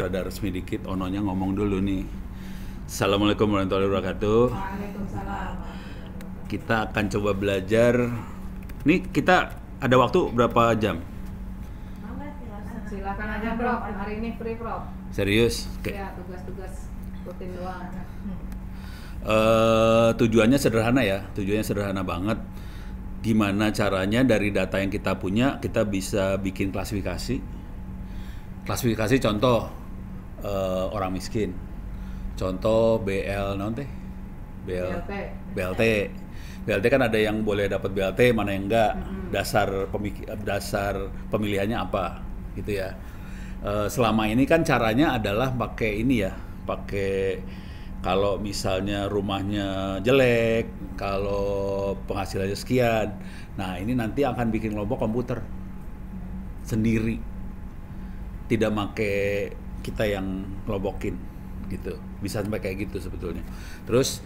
rada resmi dikit, ononya ngomong dulu nih. Assalamualaikum warahmatullahi wabarakatuh. Waalaikumsalam. Kita akan coba belajar. Nih kita ada waktu berapa jam? Silakan aja Prof, hari ini free Prof. Serius? Oke. Ya, tugas-tugas rutin doang. Tujuannya sederhana ya, tujuannya sederhana banget. Gimana caranya dari data yang kita punya, kita bisa bikin klasifikasi. Klasifikasi contoh orang miskin. Contoh BL non teh? BLT. BLT kan ada yang boleh dapat BLT, mana yang enggak. Dasar pemilihannya apa, gitu ya. Selama ini kan caranya adalah pakai ini ya, pakai kalau misalnya rumahnya jelek, kalau penghasilannya sekian. Nah, ini nanti akan bikin kelompok komputer sendiri. Tidak pakai kita yang kelompokin gitu. Bisa sampai kayak gitu sebetulnya. Terus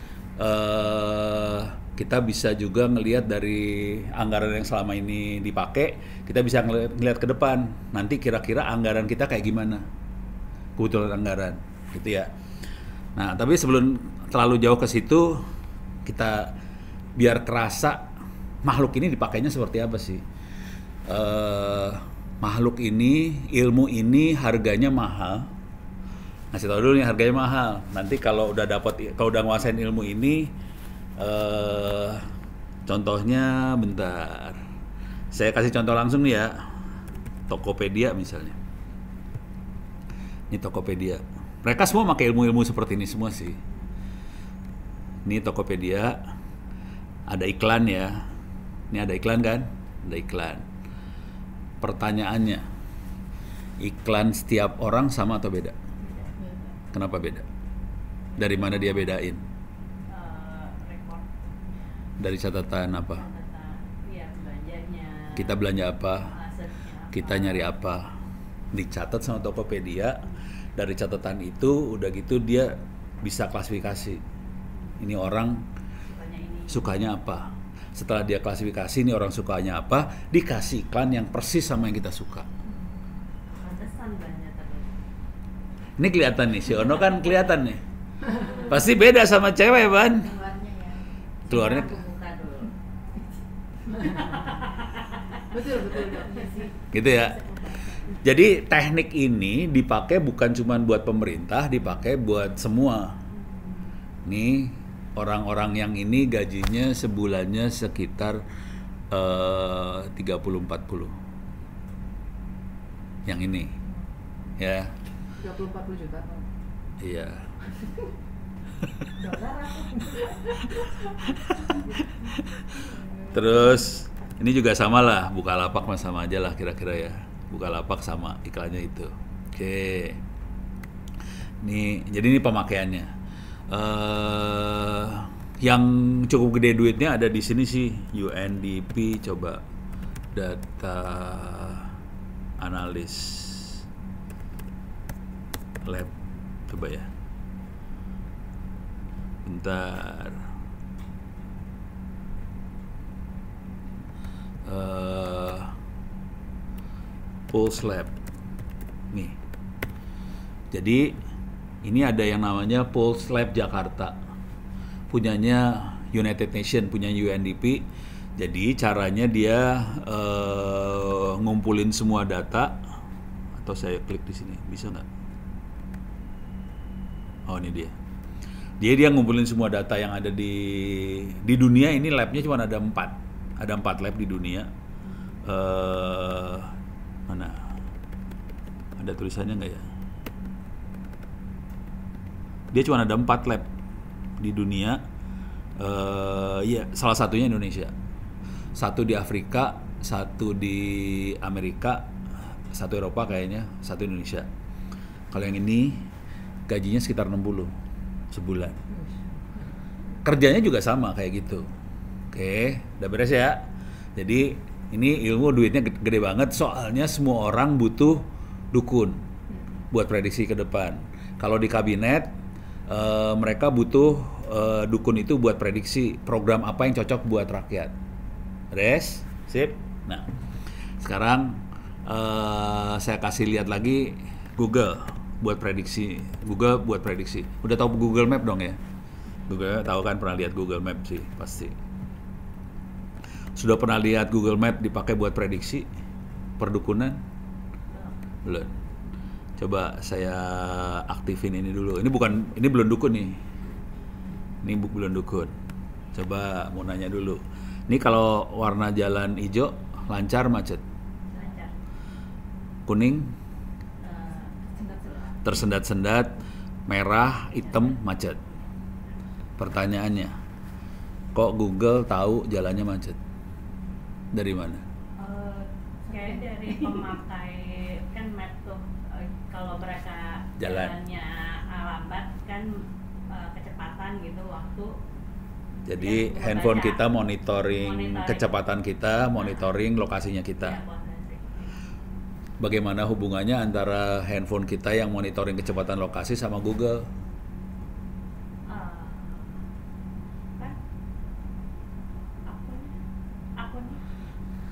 kita bisa juga ngelihat dari anggaran yang selama ini dipakai, kita bisa ngelihat ke depan. Nanti kira-kira anggaran kita kayak gimana? Kebetulan anggaran, gitu ya. Nah, tapi sebelum terlalu jauh ke situ, kita biar kerasa makhluk ini dipakainya seperti apa sih? Makhluk ini, ilmu ini harganya mahal. Ngasih tahu dulu nih harganya mahal. Nanti kalau udah nguasain ilmu ini, contohnya bentar. Saya kasih contoh langsung nih ya. Tokopedia misalnya. Ini Tokopedia. Mereka semua pakai ilmu-ilmu seperti ini semua sih. Ini Tokopedia, ada iklan ya. Ini ada iklan kan? Ada iklan. Pertanyaannya, iklan setiap orang sama atau beda? Kenapa beda? Dari mana dia bedain? Rekor. Dari catatan apa? Iya, belanjanya. Kita belanja apa? Asetnya apa. Kita nyari apa? Dicatat sama Tokopedia. Dari catatan itu udah gitu dia bisa klasifikasi. Ini orang sukanya apa. Setelah dia klasifikasi ini orang sukanya apa, dikasih iklan yang persis sama yang kita suka. Pantesan belanja terus. Ini kelihatan nih, si Ono kan kelihatan nih. Pasti beda sama cewek, Ban. Keluarnya ya. Keluarnya Aku buka dulu. Betul dok. gitu ya. Jadi teknik ini dipakai bukan cuma buat pemerintah, dipakai buat semua. Nih orang-orang yang ini gajinya sebulannya sekitar 30-40. Yang ini, ya. 30-40 juta. Iya. Terus ini juga sama lah, Bukalapak mah sama aja lah kira-kira ya. Bukalapak sama iklannya itu. Oke. Nih, jadi ini pemakaiannya. Yang cukup gede duitnya ada di sini sih, UNDP. Coba data analis lab, coba ya. Bentar. Pulse Lab nih. Jadi ini ada yang namanya Pulse Lab Jakarta, punyanya United Nations, punya UNDP. Jadi caranya dia ngumpulin semua data. Atau saya klik di sini, bisa nggak? Oh, ini dia. Dia ngumpulin semua data yang ada di dunia. Ini labnya cuma ada 4. Ada 4 lab di dunia. Mana? Ada tulisannya nggak ya? Dia cuma ada 4 lab di dunia. Iya, salah satunya Indonesia. 1 di Afrika, 1 di Amerika, 1 Eropa kayaknya, 1 Indonesia. Kalau yang ini gajinya sekitar 60 sebulan. Kerjanya juga sama kayak gitu. Oke, udah beres ya. Jadi ini ilmu duitnya gede banget, soalnya semua orang butuh dukun buat prediksi ke depan. Kalau di kabinet mereka butuh dukun itu buat prediksi program apa yang cocok buat rakyat. Beres? Sip? Nah, sekarang saya kasih lihat lagi Google. buat prediksi. Google buat prediksi. Udah tahu Google Map dong ya? Google tahu kan, pernah lihat Google Map sih pasti. Sudah pernah lihat Google Map dipakai buat prediksi perdukunan? Belum. Coba saya aktifin ini dulu. Ini belum dukun nih. Ini belum dukun. Coba mau nanya dulu. Ini kalau warna jalan hijau lancar macet. Lancar. Kuning Sendat-sendat. tersendat-sendat, merah, hitam macet. Pertanyaannya, kok Google tahu jalannya macet? Dari mana? Kayak dari pemakai kan map tuh, kalau mereka Jalan. jalannya lambat kan kecepatan gitu waktu. Jadi Ya, handphone baca. kita monitoring kecepatan kita, monitoring lokasinya Ya, kita. posisi. Bagaimana hubungannya antara handphone kita yang monitoring kecepatan lokasi sama Google? Kan akunnya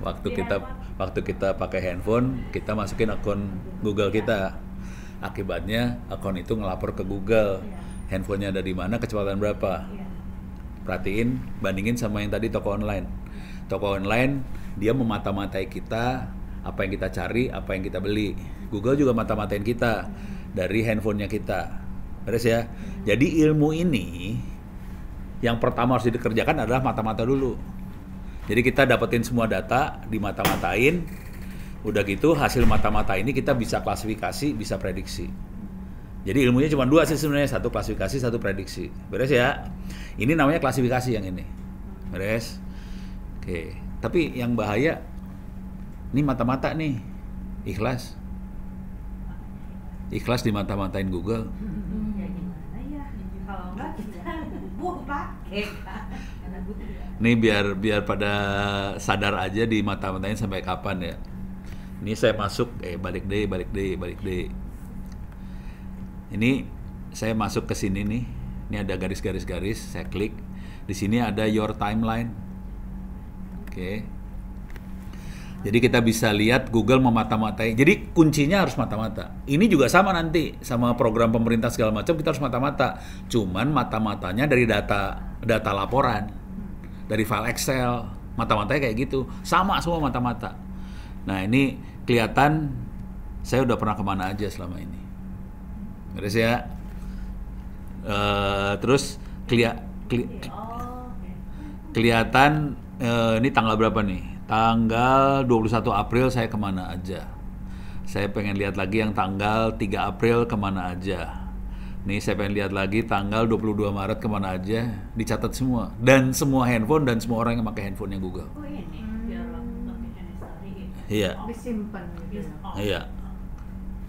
Waktu Di kita handphone. waktu kita pakai handphone, kita masukin akun Google kita. Akibatnya akun itu ngelapor ke Google. Iya. Handphonenya ada di mana, kecepatan berapa. Iya. Perhatiin, bandingin sama yang tadi toko online. Toko online dia memata-matai kita, apa yang kita cari, apa yang kita beli. Google juga mata-matain kita dari handphonenya kita. Beres ya? Jadi ilmu ini yang pertama harus dikerjakan adalah mata-mata dulu. Jadi kita dapetin semua data, dimata-matain. Udah gitu hasil mata-mata ini kita bisa klasifikasi, bisa prediksi. Jadi ilmunya cuma dua sih sebenarnya, satu klasifikasi, satu prediksi. Beres ya? Ini namanya klasifikasi yang ini. Beres? Oke. Tapi yang bahaya, ini mata-mata nih, ikhlas. Ikhlas dimata-matain Google. Ya gimana ya? Kalau enggak kita pakai karena butuh ya. Ini biar pada sadar aja di mata-matain sampai kapan ya. Ini saya masuk, balik deh. Ini saya masuk ke sini nih. Ini ada garis-garis, saya klik. Di sini ada your timeline. Oke. Jadi kita bisa lihat Google memata-matai. Jadi kuncinya harus mata-mata. Ini juga sama nanti sama program pemerintah segala macam, kita harus mata-mata. Cuman mata-matanya dari data laporan, dari file Excel, mata-matanya kayak gitu. Sama semua mata-mata. Nah ini kelihatan saya udah pernah kemana aja selama ini. Beres ya. Terus Oke. kelihatan ini tanggal berapa nih? Tanggal 21 April saya kemana aja. Saya pengen lihat lagi yang tanggal 3 April kemana aja. Nih saya pengen lihat lagi tanggal 22 Maret kemana aja. Dicatat semua. Dan semua handphone dan semua orang yang pakai handphonenya Google. Oh ini biar location history gitu. Iya. Disimpan gitu. Oh, Iya.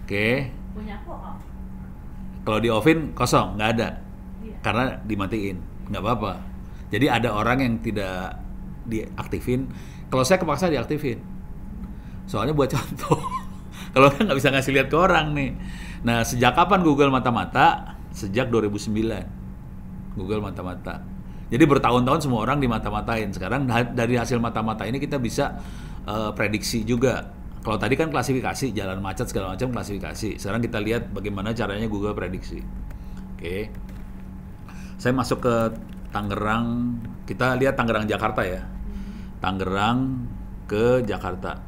Oke. punya aku oh. Kalau di offin kosong, nggak ada. Iya. Karena dimatiin. Nggak apa-apa. Jadi ada orang yang tidak diaktifin. Kalau saya kepaksa diaktifin. Soalnya buat contoh. Kalau nggak bisa ngasih lihat ke orang nih. Nah, sejak kapan Google mata-mata? Sejak 2009. Google mata-mata. Jadi bertahun-tahun semua orang dimata-matain. Sekarang dari hasil mata-mata ini kita bisa prediksi juga. Kalau tadi kan klasifikasi, jalan macet segala macam klasifikasi. Sekarang kita lihat bagaimana caranya Google prediksi. Oke. Saya masuk ke Tangerang. Kita lihat Tangerang Jakarta ya. Tangerang ke Jakarta.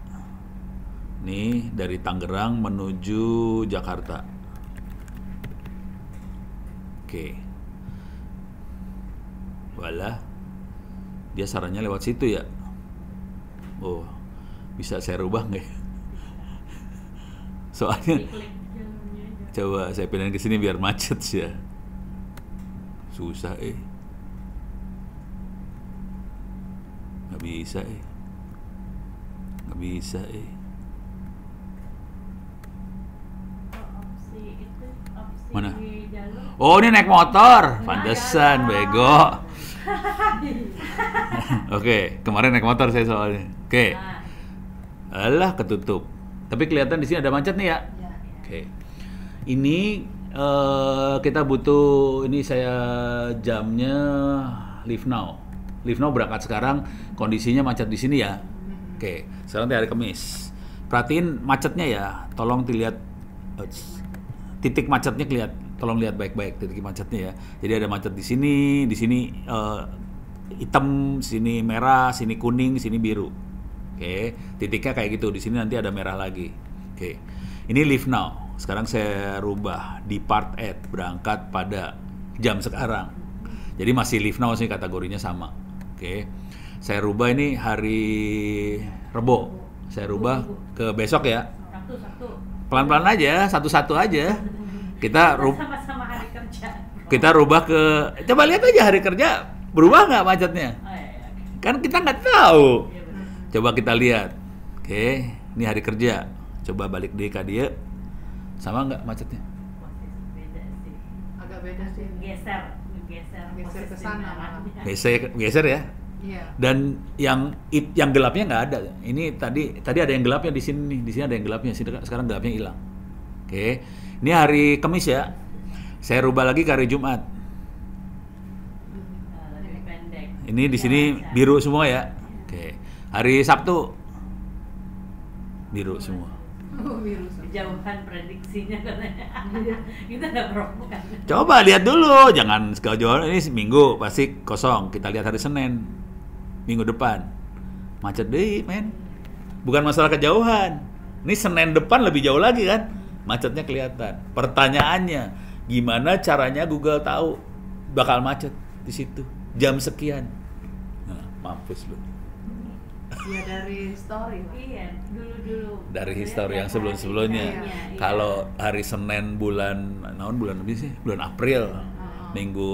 Nih dari Tangerang menuju Jakarta. Oke. Walah. Dia sarannya lewat situ ya. Oh, bisa saya rubah nggak? ya? Soalnya Klik jalurnya aja. coba saya pindahin ke sini biar macet sih ya. Susah Nggak bisa Nggak bisa Oh, opsi itu opsi Mana? jalur. Oh ini naik motor, pantesan bego. Oke, kemarin naik motor saya soalnya. Oke, Nah, alah ketutup. Tapi kelihatan di sini ada macet nih ya. ya, ya. Oke, ini kita butuh, ini saya jamnya Live Now. Live Now berangkat sekarang, kondisinya macet di sini ya. Oke, sekarang hari Kamis. Perhatiin macetnya ya, tolong dilihat. titik macetnya tolong lihat baik-baik titik macetnya ya. Jadi ada macet di sini hitam, sini merah, sini kuning, sini biru. Oke, titiknya kayak gitu. Di sini nanti ada merah lagi. Oke. Ini leave now. Sekarang saya rubah depart at, berangkat pada jam sekarang. Jadi masih leave now sih, kategorinya sama. Oke. Saya rubah ini hari Rebo. Saya rubah ke besok ya. Sabtu. Pelan-pelan aja, satu-satu aja. Sama-sama hari kerja. Kita rubah ke, coba lihat aja hari kerja berubah nggak macetnya? Oh, iya. Kan kita nggak tahu. Iya, benar. Coba kita lihat. Oke, ini hari kerja. Coba balik deh ke dia. Sama nggak macetnya? Masih beda sih. Agak beda sih. Geser Geser posisi ke sana malah. merahnya. Geser ya. Iya. Dan yang gelapnya nggak ada. Ini tadi ada yang gelapnya di sini nih. Di sini ada yang gelapnya. Sekarang gelapnya hilang. Oke. Ini hari Kamis ya. Saya rubah lagi ke hari Jumat. Lebih pendek. Ini di sini biru semua ya. Oke. Hari Sabtu biru semua. Oh, virus. Kejauhan prediksinya katanya. Kita nggak kan. Coba lihat dulu, jangan sekejauhan. Ini Minggu pasti kosong. Kita lihat hari Senin, minggu depan macet deh, men. Bukan masalah kejauhan. Ini Senin depan lebih jauh lagi kan, macetnya kelihatan. Pertanyaannya, gimana caranya Google tahu bakal macet di situ jam sekian? Nah, mampus lu. Ya dari story. Pak. Iya, dulu. Dari history yang sebelum-sebelumnya. Iya. Kalau hari Senin bulan lebih sih, bulan April, minggu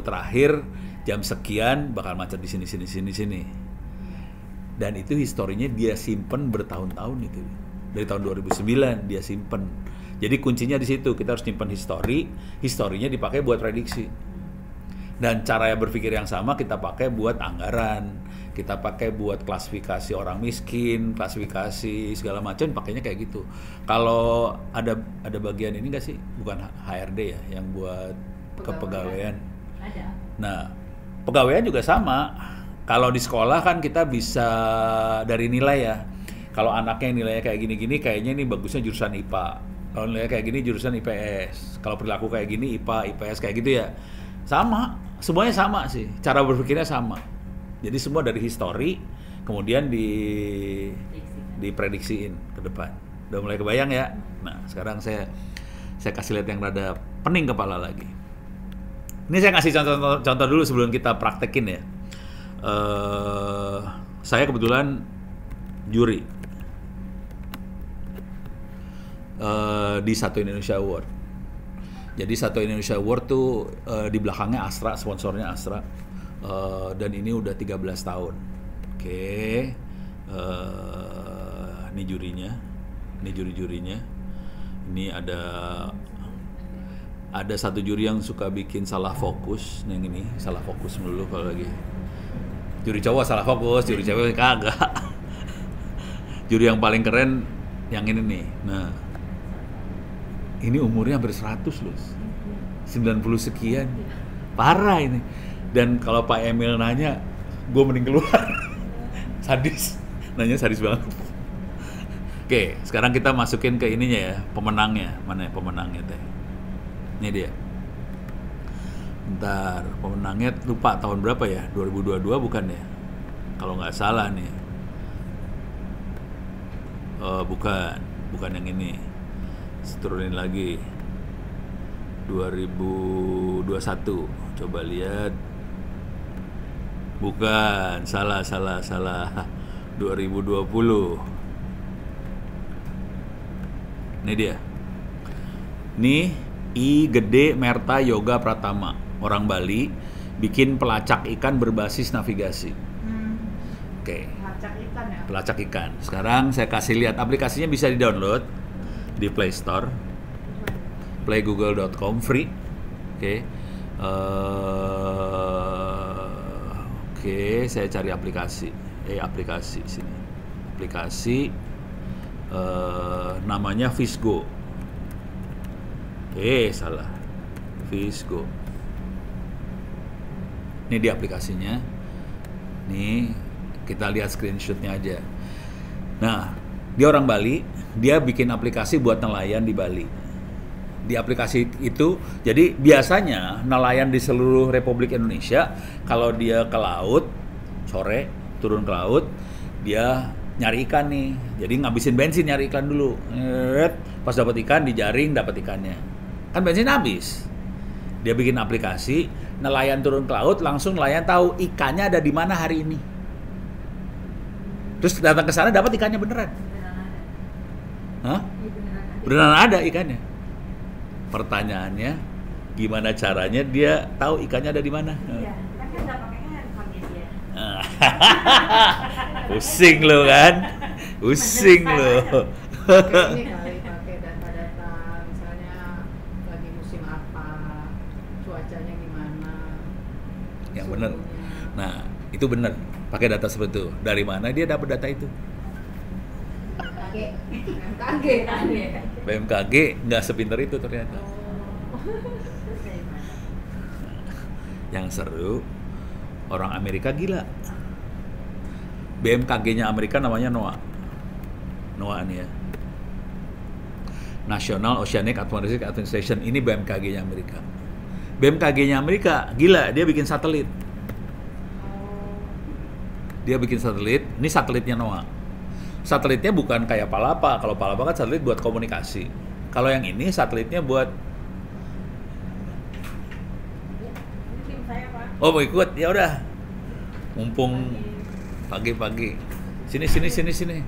terakhir jam sekian bakal macet di sini. Dan itu historinya dia simpen bertahun-tahun itu. Dari tahun 2009 dia simpen. Jadi kuncinya di situ, kita harus simpen historinya dipakai buat prediksi. Dan cara berpikir yang sama kita pakai buat anggaran, kita pakai buat klasifikasi orang miskin, klasifikasi segala macam, pakainya kayak gitu. Kalau ada bagian ini nggak sih, bukan HRD ya, yang buat kepegawaian. Ada. Nah, pegawaian juga sama. Kalau di sekolah kan kita bisa dari nilai ya. Kalau anaknya nilainya kayak gini-gini, kayaknya ini bagusnya jurusan IPA. Kalau nilainya kayak gini jurusan IPS. Kalau perilaku kayak gini IPA, IPS kayak gitu ya. Sama, semuanya sama sih. Cara berpikirnya sama. Jadi semua dari histori, kemudian diprediksiin ke depan. Udah mulai kebayang ya? Nah, sekarang saya kasih lihat yang rada pening kepala lagi. Ini saya kasih contoh dulu sebelum kita praktekin ya. Saya kebetulan juri di Satu Indonesia Award. Jadi Satu Indonesia Award tuh di belakangnya Astra, sponsornya Astra, dan ini udah 13 tahun. Oke, ini jurinya, ini juri-jurinya. Ini ada satu juri yang suka bikin salah fokus, yang ini salah fokus dulu kalau lagi. Juri cowok salah fokus, juri cewek kagak. Juri yang paling keren yang ini nih. Nah, ini umurnya hampir 100 loh. 90 sekian. Parah ini. Dan kalau Pak Emil nanya, gue mending keluar. Sadis. Nanya sadis banget. Oke, sekarang kita masukin ke ininya ya, pemenangnya. Mana ya pemenangnya teh? Ini dia. Bentar, pemenangnya lupa tahun berapa ya? 2022 bukan ya? Kalau nggak salah nih. Bukan yang ini. Turunin lagi. 2021. Coba lihat. Bukan, salah. 2020. Ini dia. Nih, I Gede Merta Yoga Pratama, orang Bali, bikin pelacak ikan berbasis navigasi. Oke. Pelacak ikan ya. Pelacak ikan. Sekarang saya kasih lihat aplikasinya, bisa di-download di Play Store. Playgoogle.com, free. Oke. Oke, saya cari aplikasi. Aplikasi sini. Aplikasi namanya Fishgo. Salah. Fishgo. Ini di aplikasinya. Nih, kita lihat screenshotnya aja. Nah, dia orang Bali, dia bikin aplikasi buat nelayan di Bali. di aplikasi itu. Jadi biasanya nelayan di seluruh Republik Indonesia kalau dia ke laut sore turun ke laut dia nyari ikan nih. Jadi ngabisin bensin nyari ikan dulu. Pas dapat ikan dijaring dapat ikannya. Kan bensin habis. Dia bikin aplikasi, nelayan turun ke laut langsung nelayan tahu ikannya ada di mana hari ini. Terus datang ke sana dapat ikannya beneran. Beneran ada. Hah? Iya, beneran ada. Beneran ada ikannya. Pertanyaannya, gimana caranya dia tahu ikannya ada di mana? Iya, kan nggak pakai handphone dia. Pusing lo kan? Pusing lo. Pakai ini kali, pakai data-data misalnya lagi musim apa, cuacanya gimana. Yang bener. suhunya. Nah, itu bener. Pakai data seperti itu. Dari mana dia dapat data itu? Pakai MKG. BMKG nggak sepinter itu ternyata. Dari mana? Yang seru, orang Amerika gila. BMKG-nya Amerika namanya NOAA. NOAA nih ya. National Oceanic Atmospheric Administration. Ini BMKG-nya Amerika. BMKG-nya Amerika gila, dia bikin satelit. Dia bikin satelit, ini satelitnya NOAA. Satelitnya bukan kayak Palapa. Kalau Palapa kan satelit buat komunikasi. Kalau yang ini satelitnya buat Ini tim saya, Pak. oh mau ikut ya udah. Mumpung pagi-pagi. Sini.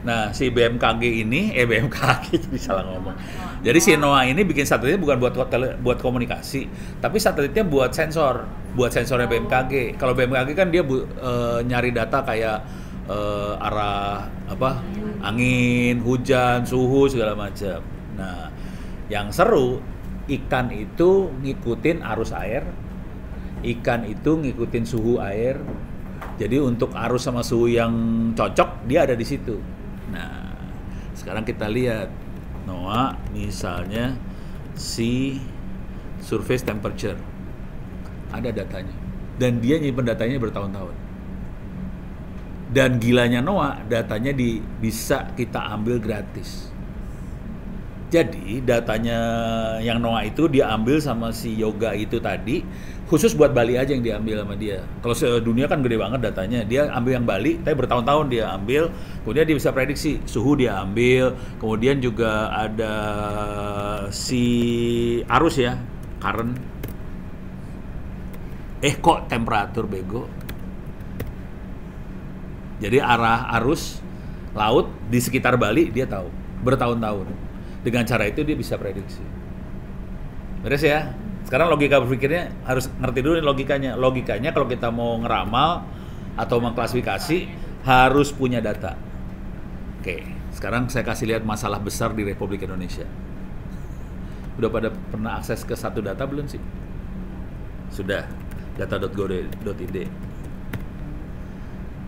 Nah, si BMKG ini BMKG jadi salah ngomong. Jadi si NOAA ini bikin satelitnya bukan buat komunikasi, tapi satelitnya buat sensornya BMKG. Kalau BMKG kan dia nyari data kayak arah apa? Angin, hujan, suhu segala macam. Nah, yang seru ikan itu ngikutin arus air. Ikan itu ngikutin suhu air. Jadi untuk arus sama suhu yang cocok dia ada di situ. Nah, sekarang kita lihat NOAA misalnya si surface temperature. Ada datanya. Dan dia nyimpen datanya bertahun-tahun. Dan gilanya NOAA, datanya bisa kita ambil gratis. Jadi datanya yang NOAA itu diambil sama si Yoga itu tadi, khusus buat Bali aja yang diambil sama dia. Kalau sedunia kan gede banget datanya, dia ambil yang Bali, tapi bertahun-tahun dia ambil, kemudian dia bisa prediksi suhu dia ambil, kemudian juga ada si arus ya, current. Kok temperatur bego? Jadi arah arus laut di sekitar Bali dia tahu bertahun-tahun. Dengan cara itu dia bisa prediksi. Beres ya? Sekarang logika berpikirnya harus ngerti dulu nih logikanya. Logikanya kalau kita mau ngeramal atau mengklasifikasi harus punya data. Oke, sekarang saya kasih lihat masalah besar di Republik Indonesia. Udah pada pernah akses ke satu data belum sih? Sudah, data.go.id.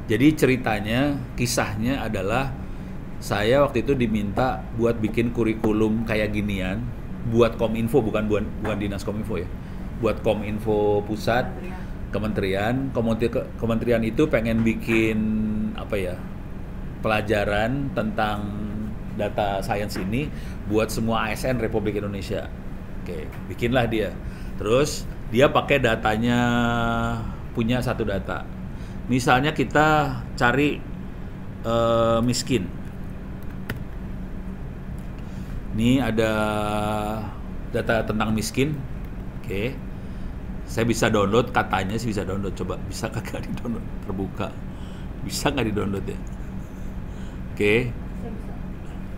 Jadi ceritanya, kisahnya adalah saya waktu itu diminta buat bikin kurikulum kayak ginian buat Kominfo, bukan dinas Kominfo ya, buat Kominfo pusat, kementerian itu pengen bikin apa ya, pelajaran tentang data science ini buat semua ASN Republik Indonesia. Oke, bikinlah dia. Terus dia pakai datanya, punya satu data. Misalnya kita cari miskin. Ini ada data tentang miskin. Oke. Saya bisa download, katanya sih bisa download. Coba bisa kagak di-download? Terbuka. Bisa nggak di-download ya? Oke.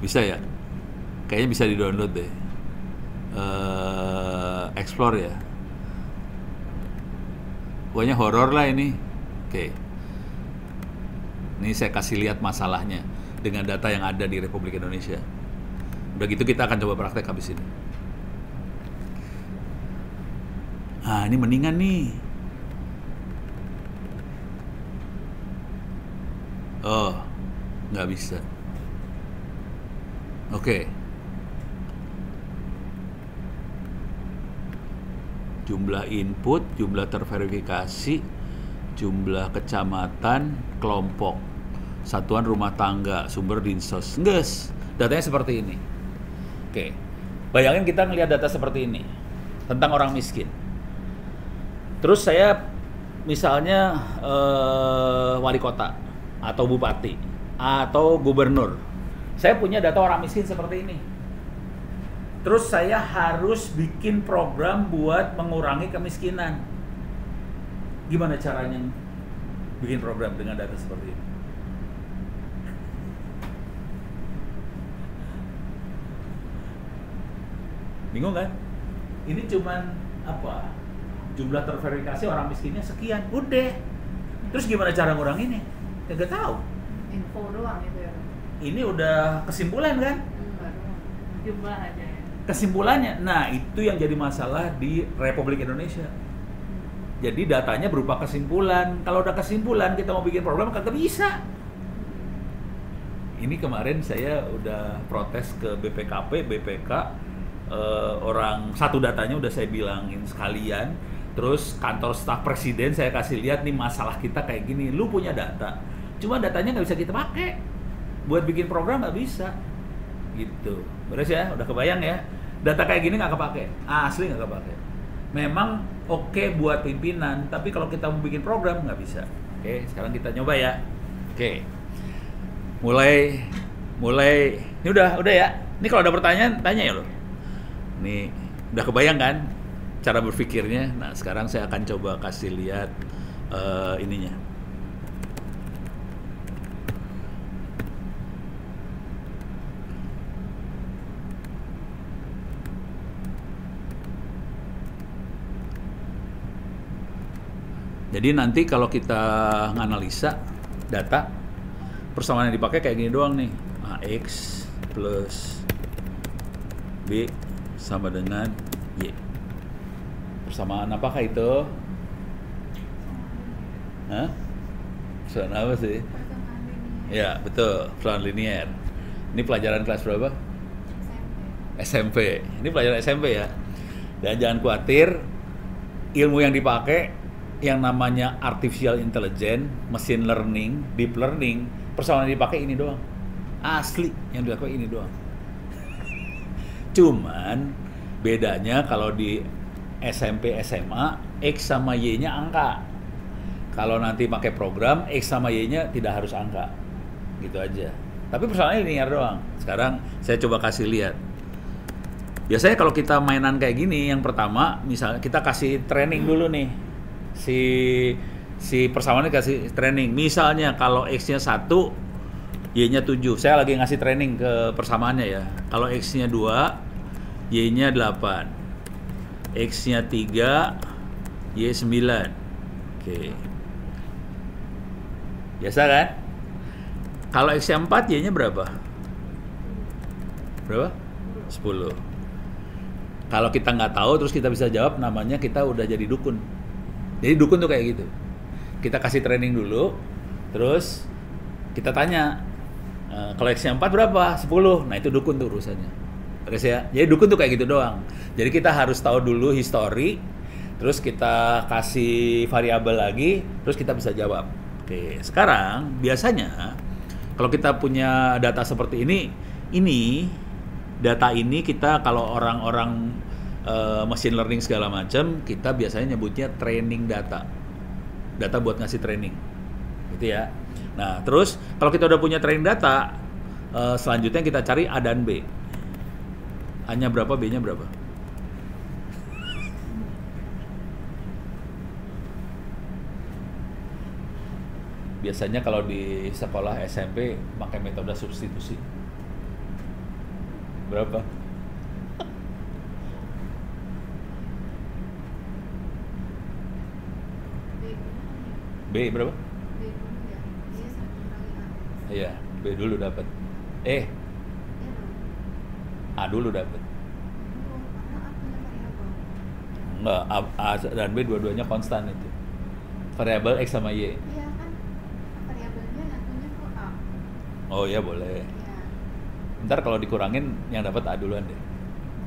Bisa ya? Kayaknya bisa di-download deh. Explore ya. Pokoknya horor lah ini. Oke. Ini saya kasih lihat masalahnya dengan data yang ada di Republik Indonesia. Udah gitu kita akan coba praktek habis ini. Ah, ini mendingan nih. Oh, nggak bisa. Oke. Jumlah input, jumlah terverifikasi, jumlah kecamatan, kelompok, satuan rumah tangga, sumber dinsos. Nges, datanya seperti ini. Oke, Bayangin kita ngelihat data seperti ini tentang orang miskin. Terus saya misalnya wali kota atau bupati atau gubernur. Saya punya data orang miskin seperti ini. Terus saya harus bikin program buat mengurangi kemiskinan. Gimana caranya bikin program dengan data seperti ini? Bingung kan? Ini cuman apa? Jumlah terverifikasi orang miskinnya sekian, udah. Terus gimana cara nguranginnya? Nggak tahu. Info doang itu ya. Ini udah kesimpulan kan? Baru. Jumlah aja ya. Kesimpulannya, nah itu yang jadi masalah di Republik Indonesia. Jadi datanya berupa kesimpulan. Kalau udah kesimpulan kita mau bikin program kagak bisa. Ini kemarin saya udah protes ke BPKP, BPK, orang satu datanya udah saya bilangin sekalian. Terus kantor staf presiden saya kasih lihat nih masalah kita kayak gini. Lu punya data, cuma datanya nggak bisa kita pakai. Buat bikin program nggak bisa. Gitu. Beres ya, udah kebayang ya. Data kayak gini nggak kepake, asli nggak kepake. Memang oke buat pimpinan, tapi kalau kita mau bikin program nggak bisa. Oke, sekarang kita nyoba ya. Oke, mulai. Ini udah ya. Ini kalau ada pertanyaan tanya ya lo. Nih udah kebayang kan cara berpikirnya. Nah sekarang saya akan coba kasih lihat ininya. Jadi nanti kalau kita nganalisa data, persamaan yang dipakai kayak gini doang nih. AX plus B sama dengan Y. Persamaan apakah itu? Hah? Persamaan apa sih? Ya, betul. Persamaan linier. Ini pelajaran kelas berapa? SMP. Ini pelajaran SMP ya. Dan jangan khawatir, ilmu yang dipakai yang namanya artificial intelligence, machine learning, deep learning, persamaan yang dipakai ini doang. Asli yang dipakai ini doang. Cuman bedanya kalau di SMP SMA X sama Y-nya angka. Kalau nanti pakai program X sama Y-nya tidak harus angka. Gitu aja. Tapi persoalannya linear doang. Sekarang saya coba kasih lihat. Biasanya kalau kita mainan kayak gini, yang pertama misalnya kita kasih training dulu nih. Si persamaannya kasih training. Misalnya kalau X-nya 1, Y-nya 7. Saya lagi ngasih training ke persamaannya ya. Kalau X-nya 2, Y-nya 8. X-nya 3, Y 9. Oke. Biasa kan? Kalau X-nya 4, Y-nya berapa? Berapa? 10. Kalau kita nggak tahu terus kita bisa jawab, namanya kita udah jadi dukun. Jadi dukun tuh kayak gitu. Kita kasih training dulu, terus kita tanya, kalau X-nya 4 berapa? 10. Nah itu dukun tuh urusannya. Terus ya, jadi dukun tuh kayak gitu doang. Jadi kita harus tahu dulu history, terus kita kasih variabel lagi, terus kita bisa jawab. Oke, sekarang biasanya kalau kita punya data seperti ini data ini kita kalau orang-orang machine learning segala macam, kita biasanya nyebutnya training data buat ngasih training, gitu ya. Nah terus kalau kita udah punya training data, selanjutnya kita cari A dan B. A-nya berapa, B-nya berapa? Biasanya kalau di sekolah SMP pakai metode substitusi. Berapa? B berapa? B dulu ya. Dia 1 kali A. Iya, B dulu dapat. Iya dong. A dulu dapat. Dulu, karena A punya variabel. Enggak, A dan B dua-duanya konstan itu. Variabel X sama Y. Iya kan, variabelnya nyatunya ke A. Oh iya boleh. Iya. Ntar kalau dikurangin yang dapat A duluan deh.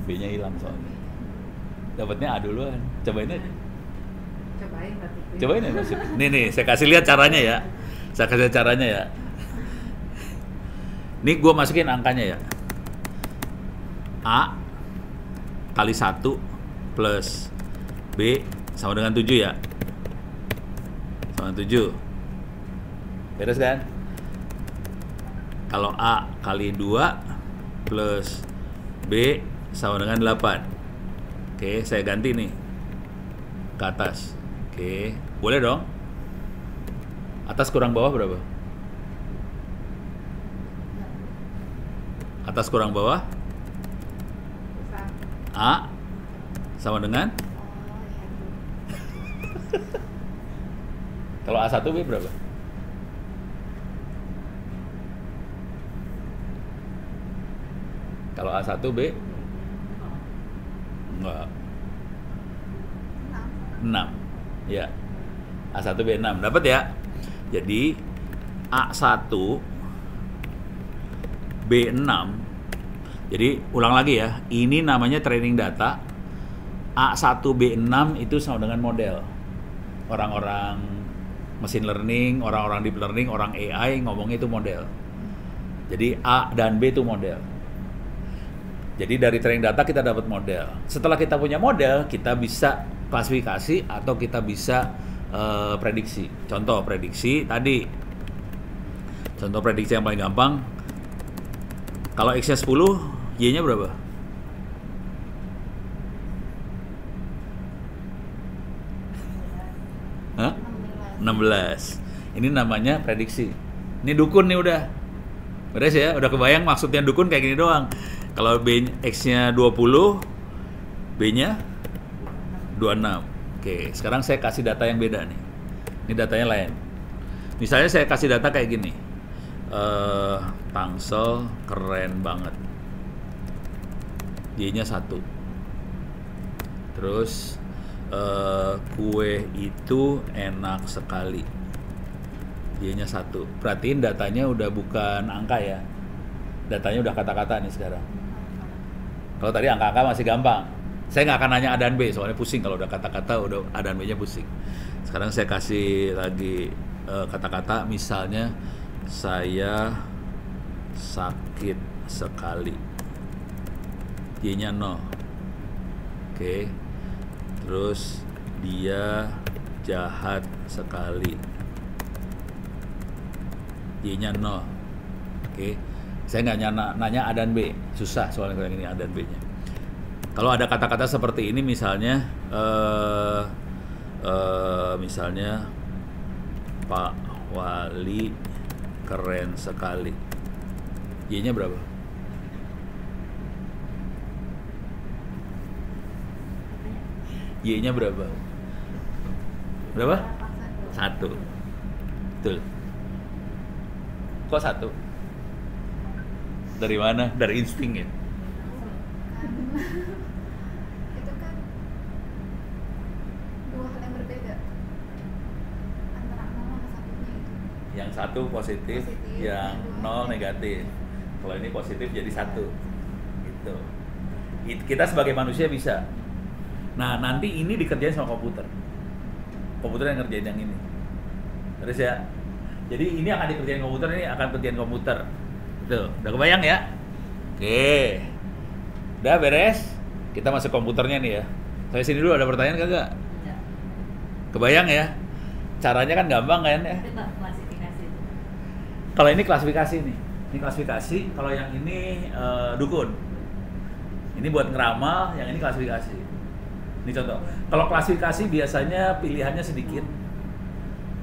B-nya hilang soalnya. Dapatnya A duluan. Cobain aja. Cobain berarti. Cobain ya masuk. Nih, saya kasih lihat caranya ya. Saya kasih lihat caranya ya. Nih gue masukin angkanya ya. A kali 1 plus B sama dengan 7 ya. Sama 7. Beres kan? Kalau A kali 2 plus B sama dengan 8. Oke, saya ganti nih ke atas. Oke, boleh dong? Atas kurang bawah berapa? Atas kurang bawah? Besar. A sama dengan? Oh iya. Kalau A1 B berapa? Kalau A1 B? Enggak. 6. Ya. A1 B 6. Dapat ya? Jadi A1 B6. Jadi ulang lagi ya. Ini namanya training data. A1 B6 itu sama dengan model. Orang-orang machine learning, orang-orang deep learning, orang AI ngomongnya itu model. Jadi A dan B itu model. Jadi dari training data kita dapat model. Setelah kita punya model, kita bisa klasifikasi atau kita bisa prediksi. Contoh prediksi tadi. Contoh prediksi yang paling gampang. Kalau X-nya 10, Y-nya berapa? Hah? 16. Ini namanya prediksi. Ini dukun nih udah. Beres ya? Udah kebayang maksudnya dukun kayak gini doang. Kalau X-nya 20, B-nya 26. Oke, sekarang saya kasih data yang beda nih. Ini datanya lain. Misalnya saya kasih data kayak gini. Tangsel keren banget. Y-nya 1. Terus kue itu enak sekali. Y-nya 1. Perhatiin datanya udah bukan angka ya. Datanya udah kata-kata nih sekarang. Kalau tadi angka-angka masih gampang. Saya nggak akan nanya A dan B, soalnya pusing kalau udah kata-kata, udah A dan B-nya pusing. Sekarang saya kasih lagi kata-kata, misalnya saya sakit sekali. Y-nya 0. Oke. Terus dia jahat sekali. Y-nya 0. Oke. Saya nggak nanya A dan B, susah soalnya kalau ini A dan B-nya. Kalau ada kata-kata seperti ini misalnya, misalnya Pak Wali keren sekali. Y-nya berapa? Y-nya berapa? Berapa? 1. Betul. Kok 1? Dari mana? Dari insting ya? Itu kan dua hal yang berbeda antara 0 sama satunya itu. Yang 1 positif, yang 0 negatif. Kalau ini positif jadi 1. Gitu. Kita sebagai manusia bisa. Nah, nanti ini dikerjain sama komputer. Komputer yang ngerjain yang ini. Terus ya. Jadi ini akan dikerjain komputer, ini akan kerjain komputer. Tuh, udah kebayang ya? Oke. Udah beres? Kita masuk komputernya nih ya. Saya sini dulu, ada pertanyaan kagak? Ya. Kebayang ya? Caranya kan gampang kan ya? Itu klasifikasi itu. Kalau ini klasifikasi nih. Ini klasifikasi, kalau yang ini dukun. Ini buat ngeramal, yang ini klasifikasi. Ini contoh. Kalau klasifikasi biasanya pilihannya sedikit.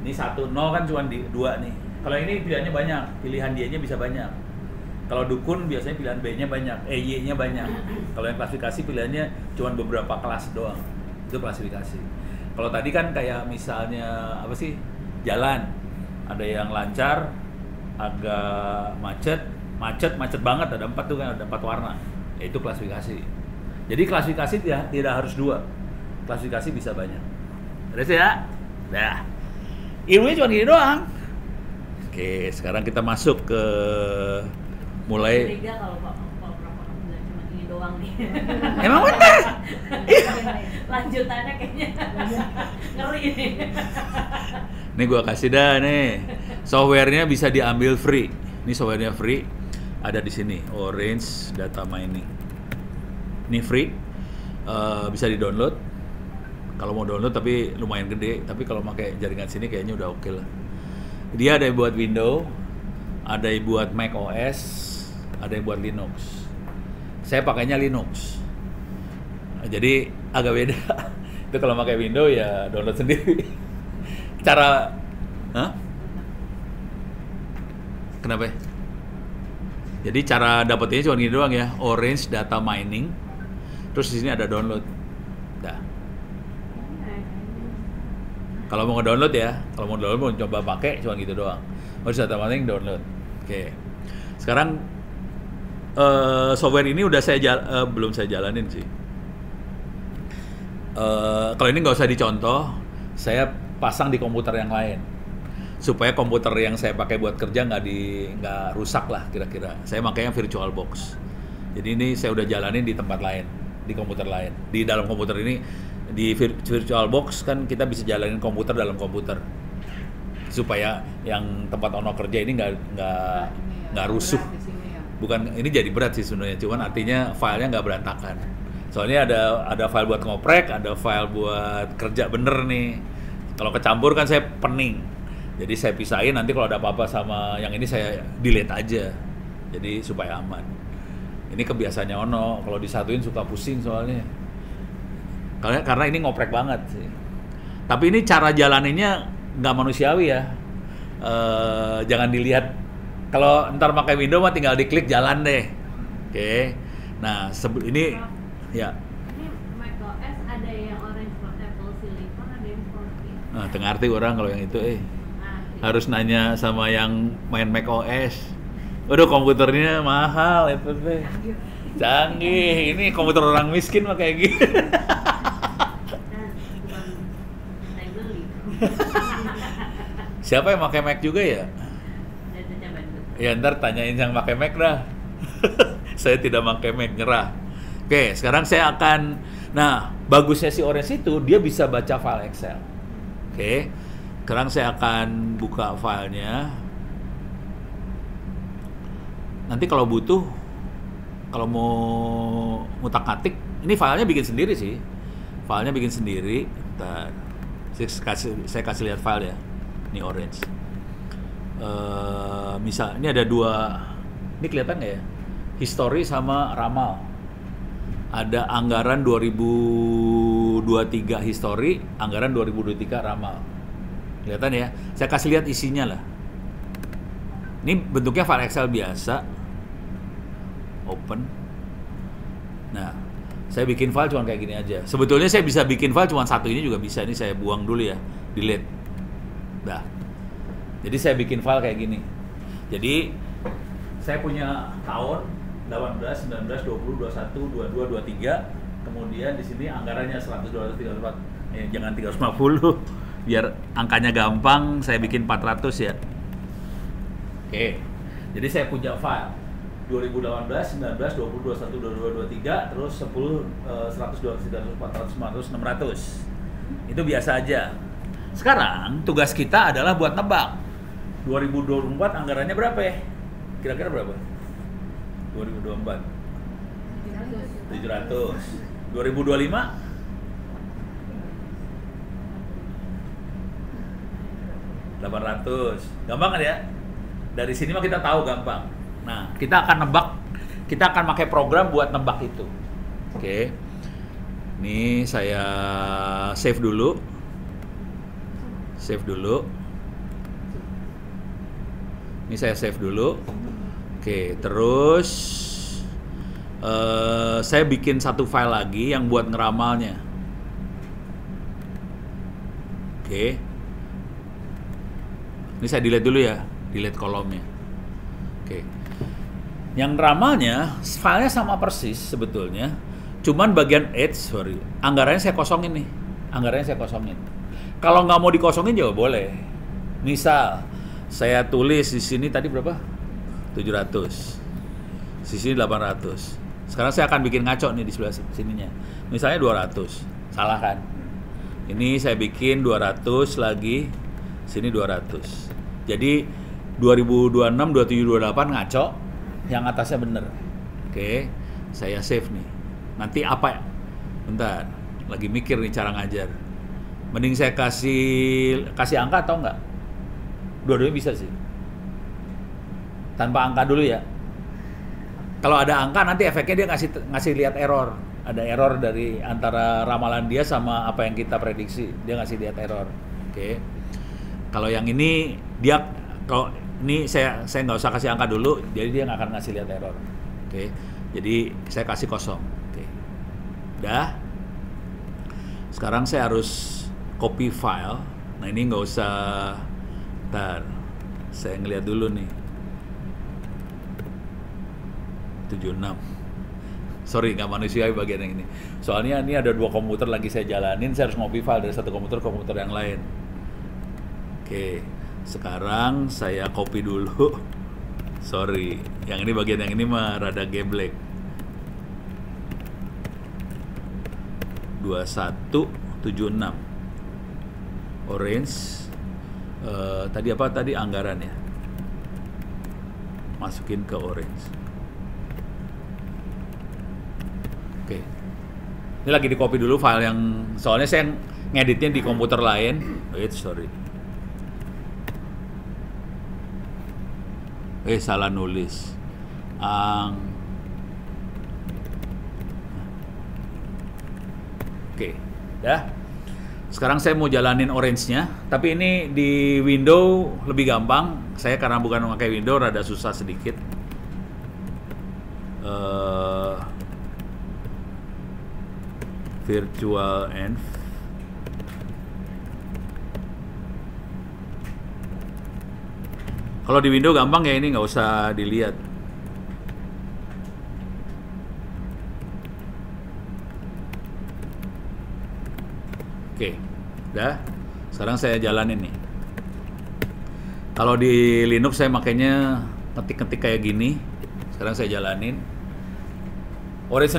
Ini 1, 0 kan cuma 2 nih. Kalau ini pilihannya banyak, pilihan dia-nya bisa banyak. Kalau dukun biasanya pilihan B-nya banyak, Y-nya banyak. Kalau yang klasifikasi pilihannya cuma beberapa kelas doang. Itu klasifikasi. Kalau tadi kan kayak misalnya apa sih? Jalan. Ada yang lancar, agak macet banget, ada 4 tuh kan, ada 4 warna. Ya, itu klasifikasi. Jadi klasifikasi tidak harus 2. Klasifikasi bisa banyak. Terus ya? Dah. Ilmunya cuma gini doang. Oke, sekarang kita masuk ke mulai. Curiga kalau Prof bilang cuma ini doang nih. Emang benar? Lanjutannya kayaknya ngeri nih. Nih gua kasih dah nih. Softwarenya bisa diambil free. Ini softwarenya free. Ada di sini, Orange Data Mining. Ini free. Bisa di-download. Kalau mau download tapi lumayan gede, tapi kalau pakai jaringan sini kayaknya udah oke lah. Dia ada yang buat Windows, ada yang buat Mac OS, ada yang buat Linux. Saya pakainya Linux. Jadi agak beda. Itu kalau pakai Windows ya download sendiri. Cara Kenapa ya? Jadi cara dapetinnya cuma gini doang ya, Orange Data Mining. Terus di sini ada download. Dah. Kalau mau nge-download ya, kalau mau download mau coba pakai cuma gitu doang. Orange Data Mining download. Oke. Sekarang software ini udah belum saya jalanin sih. Kalau ini nggak usah dicontoh, saya pasang di komputer yang lain supaya komputer yang saya pakai buat kerja nggak rusak lah kira-kira. Saya makanya VirtualBox. Jadi ini saya udah jalanin di tempat lain, di komputer lain. Di dalam komputer ini di VirtualBox kan kita bisa jalanin komputer dalam komputer supaya yang tempat Ono kerja ini nggak rusuh. Bukan, ini jadi berat sih sebenarnya, cuman artinya filenya nggak berantakan. Soalnya ada file buat ngoprek, ada file buat kerja bener nih. Kalau kecampur kan saya pening. Jadi saya pisahin, nanti kalau ada apa-apa sama yang ini saya delete aja. Jadi supaya aman. Ini kebiasaannya Ono, kalau disatuin suka pusing soalnya. Karena ini ngoprek banget sih. Tapi ini cara jalaninnya nggak manusiawi ya. Jangan dilihat. Kalau ntar pakai Windows mah tinggal diklik jalan deh. Oke. Nah, ini ya. Ini macOS ada yang orange portable silicon, ada yang sporty. Nah, tengarti orang kalau yang itu harus nanya sama yang main macOS. Waduh, komputernya mahal itu teh. Canggih. Ini komputer orang miskin mah kayak gitu. Siapa yang pakai Mac juga ya? Ya ntar tanyain yang pakai Mac dah. Saya tidak pakai Mac, nyerah. Oke, sekarang saya akan. Nah, bagusnya si Orange itu dia bisa baca file Excel. Oke, sekarang saya akan buka filenya. Nanti kalau butuh, kalau mau ngutak-ngatik, ini filenya bikin sendiri sih. Filenya bikin sendiri. Bentar. Saya kasih lihat file ya. Ini Orange. Misal, ini ada dua. Ini kelihatan nggak ya? History sama ramal. Ada anggaran 2023 history, anggaran 2023 ramal. Kelihatan ya? Saya kasih lihat isinya lah. Ini bentuknya file Excel biasa. Open. Nah, saya bikin file cuma kayak gini aja. Sebetulnya saya bisa bikin file cuma satu ini juga bisa. Ini saya buang dulu ya, delete. Dah. Jadi saya bikin file kayak gini. Jadi saya punya tahun 18, 19, 20, 21, 22, 23. Kemudian di sini anggarannya 100, 200, 300, jangan 350. Biar angkanya gampang, saya bikin 400 ya. Oke. Jadi saya punya file 2018, 19, 20, 21, 22, 23, terus 10, 100, 200, 300, 400, 500, 600. Itu biasa aja. Sekarang tugas kita adalah buat nebak. 2024 anggarannya berapa ya? Kira-kira berapa? 2024 700. 2025 800. Gampang kan ya? Dari sini mah kita tahu gampang. Nah, kita akan nebak. Kita akan pakai program buat nebak itu. Oke. Ini saya save dulu. Save dulu. Ini saya save dulu. Oke, terus saya bikin satu file lagi yang buat ngeramalnya. Oke. Ini saya delete dulu ya, delete kolomnya. Oke. Yang ngeramalnya, filenya sama persis sebetulnya. Cuman bagian anggarannya saya kosongin nih. Anggarannya saya kosongin. Kalau nggak mau dikosongin juga boleh. Misal, saya tulis di sini tadi berapa? 700. Di sini 800. Sekarang saya akan bikin ngaco nih di sebelah sininya. Misalnya 200. Salah kan? Ini saya bikin 200 lagi. Sini 200. Jadi 2026, 27, 28 ngaco. Yang atasnya bener. Oke. Saya save nih. Nanti apa? Bentar, lagi mikir nih cara ngajar. Mending saya kasih angka atau enggak? Dua-duanya bisa sih. Tanpa angka dulu ya. Kalau ada angka nanti efeknya dia ngasih lihat error. Ada error dari antara ramalan dia sama apa yang kita prediksi. Dia ngasih lihat error. Oke. Kalau yang ini kalau ini saya nggak usah kasih angka dulu, jadi dia nggak akan ngasih lihat error. Oke. Jadi saya kasih kosong. Oke. Udah. Sekarang saya harus copy file. Nah ini nggak usah. Ntar. Saya ngeliat dulu nih. 76. Sorry, nggak manusiawi bagian yang ini. Soalnya ini ada 2 komputer lagi saya jalanin, saya harus copy file dari satu komputer ke komputer yang lain. Oke, sekarang saya copy dulu. Sorry, yang ini bagian yang ini mah rada geblek. 2176 orange. Tadi apa tadi anggaran ya? Masukin ke orange. Oke. Ini lagi di copy dulu file yang soalnya saya ngeditnya di komputer lain. Wait, sorry. Salah nulis. Oke, dah. Sekarang saya mau jalanin orange-nya, tapi ini di window lebih gampang. Saya karena bukan memakai window rada susah sedikit. Virtual env. Kalau di window gampang ya, ini nggak usah dilihat. Oke, udah. Sekarang saya jalanin nih. Kalau di Linux saya makainya ngetik-ngetik kayak gini. Sekarang saya jalanin. Orange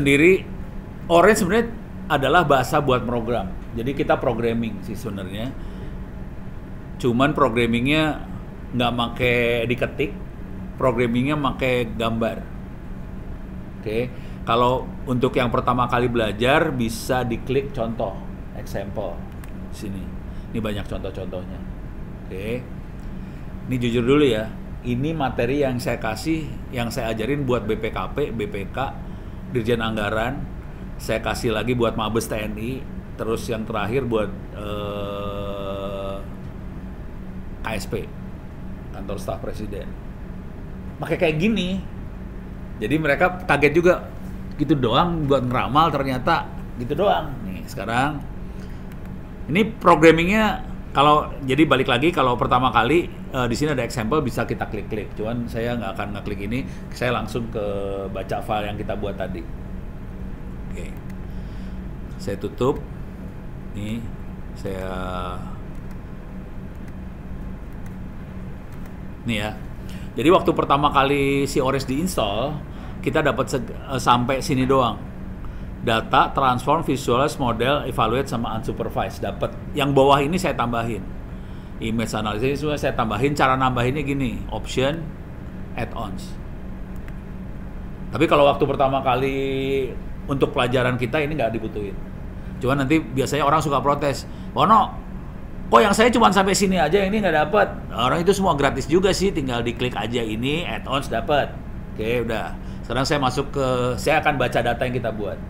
sebenarnya adalah bahasa buat program. Jadi kita programming sih sebenarnya. Cuman programmingnya nggak make diketik, programmingnya make gambar. Oke, kalau untuk yang pertama kali belajar bisa diklik contoh, example sini. Ini banyak contoh-contohnya. Oke, ini jujur dulu ya. Ini materi yang saya kasih, yang saya ajarin buat BPKP, BPK, Dirjen Anggaran. Saya kasih lagi buat Mabes TNI, terus yang terakhir buat KSP, Kantor Staf Presiden. Pakai kayak gini, jadi mereka kaget juga, gitu doang buat ngeramal ternyata gitu doang. Nih sekarang, ini programmingnya kalau jadi balik lagi kalau pertama kali di sini ada example bisa kita klik-klik. Cuman saya nggak akan ngeklik ini, saya langsung ke baca file yang kita buat tadi. Oke, saya tutup. Nih, nih ya. Jadi waktu pertama kali si Ores diinstal, kita dapat sampai sini doang. Data, transform, visualize, model, evaluate, sama unsupervised dapat. Yang bawah ini saya tambahin. Image analysis semua saya tambahin. Cara nambahinnya gini, option, add-ons. Tapi kalau waktu pertama kali untuk pelajaran kita ini nggak dibutuhin. Cuman nanti biasanya orang suka protes, Wono, kok yang saya cuma sampai sini aja, ini nggak dapat. Orang itu semua gratis juga sih, tinggal diklik aja ini, add-ons dapat. Oke, udah. Sekarang saya masuk saya akan baca data yang kita buat.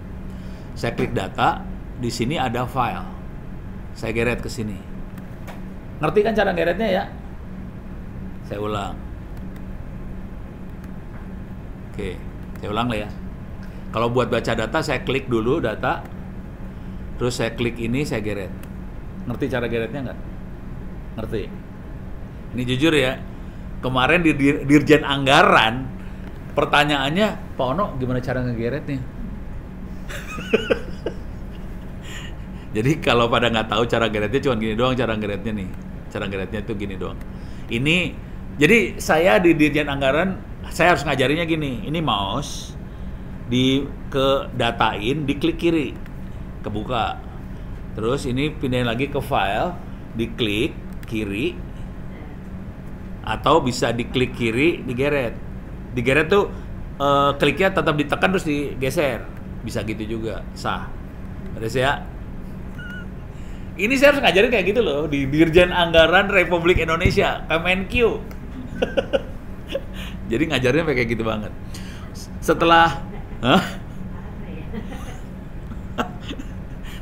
Saya klik data, di sini ada file. Saya geret ke sini. Ngerti kan cara geretnya ya? Saya ulang. Oke, saya ulang lah ya. Kalau buat baca data, saya klik dulu data, terus saya klik ini, saya geret. Ngerti cara geretnya nggak? Ngerti? Ini jujur ya, kemarin di Dirjen Anggaran, pertanyaannya, Pak Ono, gimana cara ngegeretnya? Jadi kalau pada nggak tahu cara geretnya, cuma gini doang cara geretnya nih. Cara geretnya itu gini doang. Ini, jadi saya di Dirjen Anggaran, saya harus ngajarinnya gini. Ini mouse, ke datain, diklik kiri, kebuka. Terus ini pindahin lagi ke file, diklik kiri, atau bisa diklik kiri, digeret. Digeret tuh kliknya tetap ditekan terus digeser, bisa gitu juga, sah. Beres ya? Ini saya harus ngajarin kayak gitu loh di Dirjen Anggaran Republik Indonesia, Kemenq. Jadi ngajarnya kayak gitu banget. Setelah, hah?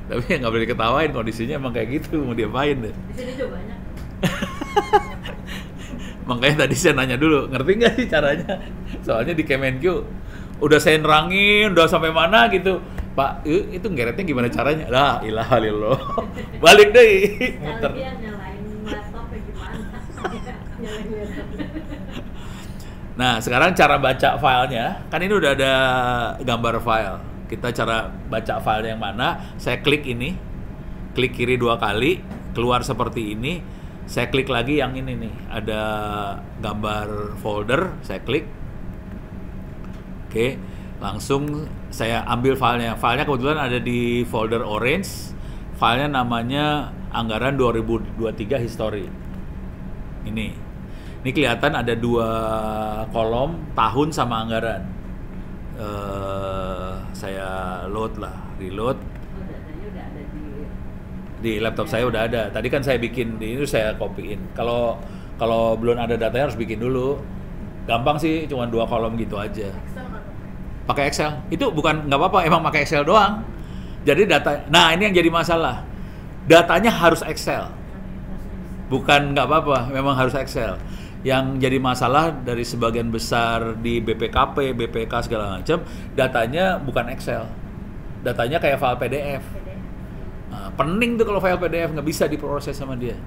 Tapi nggak boleh diketawain, kondisinya emang kayak gitu, mau diapain deh. Di sini juga banyak. Makanya tadi saya nanya dulu, ngerti nggak sih caranya? Soalnya di Kemenq udah saya nerangin, udah sampai mana gitu. Pak, itu ngeretnya gimana caranya? Lah, ilaha illallah. Balik deh, muter. Kalian nyalain laptop gimana? Nyalain laptop. Nah, sekarang cara baca filenya, kan ini udah ada gambar file. Kita cara baca file yang mana, saya klik ini, klik kiri 2 kali, keluar seperti ini, saya klik lagi yang ini nih, ada gambar folder, saya klik. Oke, langsung saya ambil filenya. Filenya kebetulan ada di folder orange, filenya namanya Anggaran 2023 History. Ini kelihatan ada 2 kolom, tahun sama anggaran. Saya reload. Oh, datanya udah ada Di laptop saya udah ada. Tadi kan saya bikin, ini saya copyin. Kalau belum ada datanya harus bikin dulu. Gampang sih, cuma 2 kolom gitu aja. Excel nggak tuh? Pakai Excel. Itu bukan nggak apa-apa, emang pakai Excel doang. Jadi data, nah ini yang jadi masalah. Datanya harus Excel. Bukan nggak apa-apa, memang harus Excel. Yang jadi masalah dari sebagian besar di BPKP, BPK segala macam, datanya bukan Excel. Datanya kayak file PDF. Nah, pening tuh kalau file PDF nggak bisa diproses sama dia.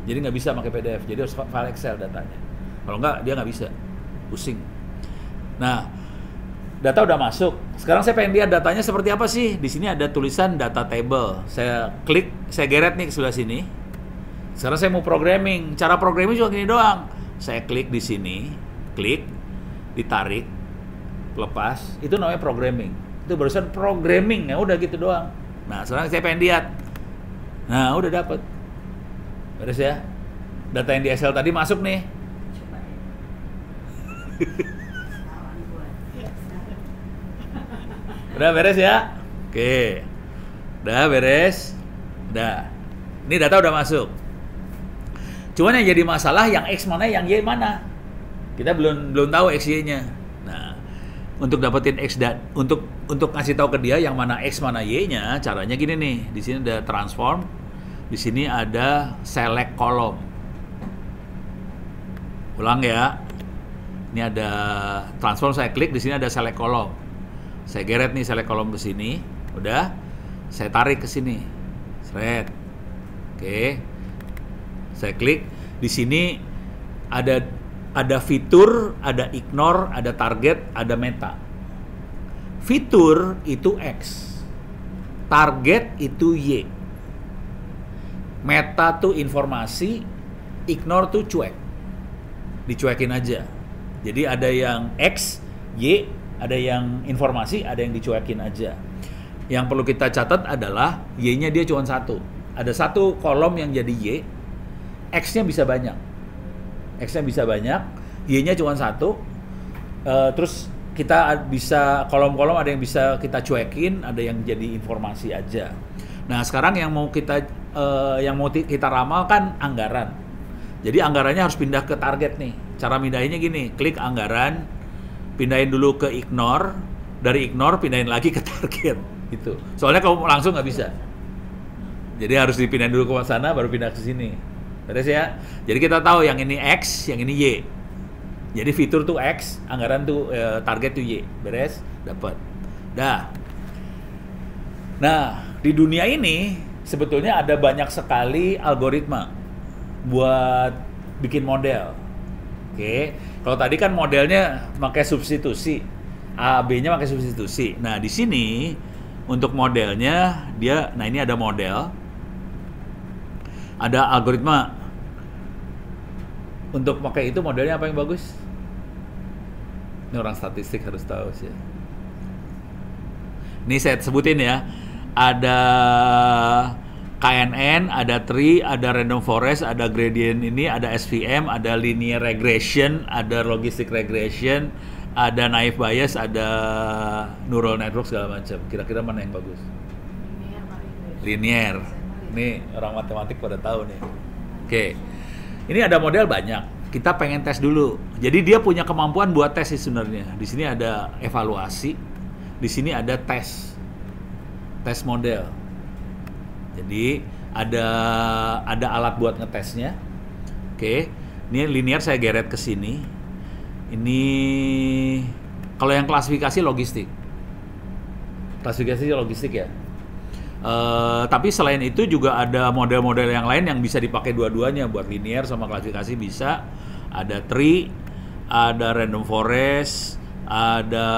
Jadi nggak bisa pakai PDF, jadi harus file Excel datanya. Kalau nggak, dia nggak bisa. Pusing. Nah, data udah masuk. Sekarang saya pengen lihat datanya seperti apa sih. Di sini ada tulisan data table. Saya klik, saya geret nih ke sebelah sini. Sekarang saya mau programming. Cara programming cuma gini doang. Saya klik di sini, klik, ditarik, lepas. Itu namanya programming. Itu barusan programming. Ya udah gitu doang. Nah, sekarang saya pengen lihat. Nah, udah dapet. Beres ya. Data yang di Excel tadi masuk nih. coba ya. Salah gua. Udah beres ya? Oke. Udah beres. Udah. Ini data udah masuk. Cuman yang jadi masalah yang X mana, yang Y mana. Kita belum tahu X Y-nya. Nah, untuk dapetin X dan untuk ngasih tahu ke dia yang mana X mana Y-nya, caranya gini nih. Di sini ada transform, di sini ada select column. Ulang ya. Ini ada transform, saya klik, di sini ada select column. Saya geret nih select column ke sini. Udah. Saya tarik ke sini. Seret. Oke. Saya klik, di sini ada fitur, ada ignore, ada target, ada meta. Fitur itu X, target itu Y, meta tuh informasi, ignore tuh cuek, dicuekin aja. Jadi ada yang X, Y, ada yang informasi, ada yang dicuekin aja. Yang perlu kita catat adalah Y-nya dia cuma 1. Ada 1 kolom yang jadi Y, X-nya bisa banyak. X-nya bisa banyak, Y-nya cuma 1. Terus kita bisa kolom-kolom ada yang bisa kita cuekin, ada yang jadi informasi aja. Nah, sekarang yang mau kita ramal kan anggaran. Jadi anggarannya harus pindah ke target nih. Cara pindahinnya gini, klik anggaran, pindahin dulu ke ignore, dari ignore pindahin lagi ke target gitu. Soalnya kalau langsung nggak bisa. Jadi harus dipindahin dulu ke sana baru pindah ke sini. Beres ya. Jadi kita tahu yang ini X, yang ini Y. Jadi fitur tuh X, anggaran tuh target tuh Y. Beres, dapat. Dah. Nah, di dunia ini sebetulnya ada banyak sekali algoritma buat bikin model. Oke. Kalau tadi kan modelnya pakai substitusi. A, B-nya pakai substitusi. Nah, di sini untuk modelnya dia, nah ini ada model. Ada algoritma. Untuk pakai itu modelnya apa yang bagus? Ini orang statistik harus tahu sih. Ini saya sebutin ya. Ada KNN, ada tree, ada random forest, ada gradient ini, ada SVM, ada linear regression, ada logistic regression, ada naive bias, ada neural network segala macam. Kira-kira mana yang bagus? Linear. Ini orang matematik pada tahu nih. Oke. Ini ada model banyak. Kita pengen tes dulu. Jadi dia punya kemampuan buat tes sih sebenarnya. Di sini ada evaluasi. Di sini ada tes. Tes model. Jadi ada alat buat ngetesnya. Oke. Ini linear saya geret ke sini. Ini kalau yang klasifikasi logistik. Klasifikasi logistik ya. Tapi selain itu juga ada model-model yang lain yang bisa dipakai dua-duanya buat linear sama klasifikasi bisa. Ada tree, ada random forest, ada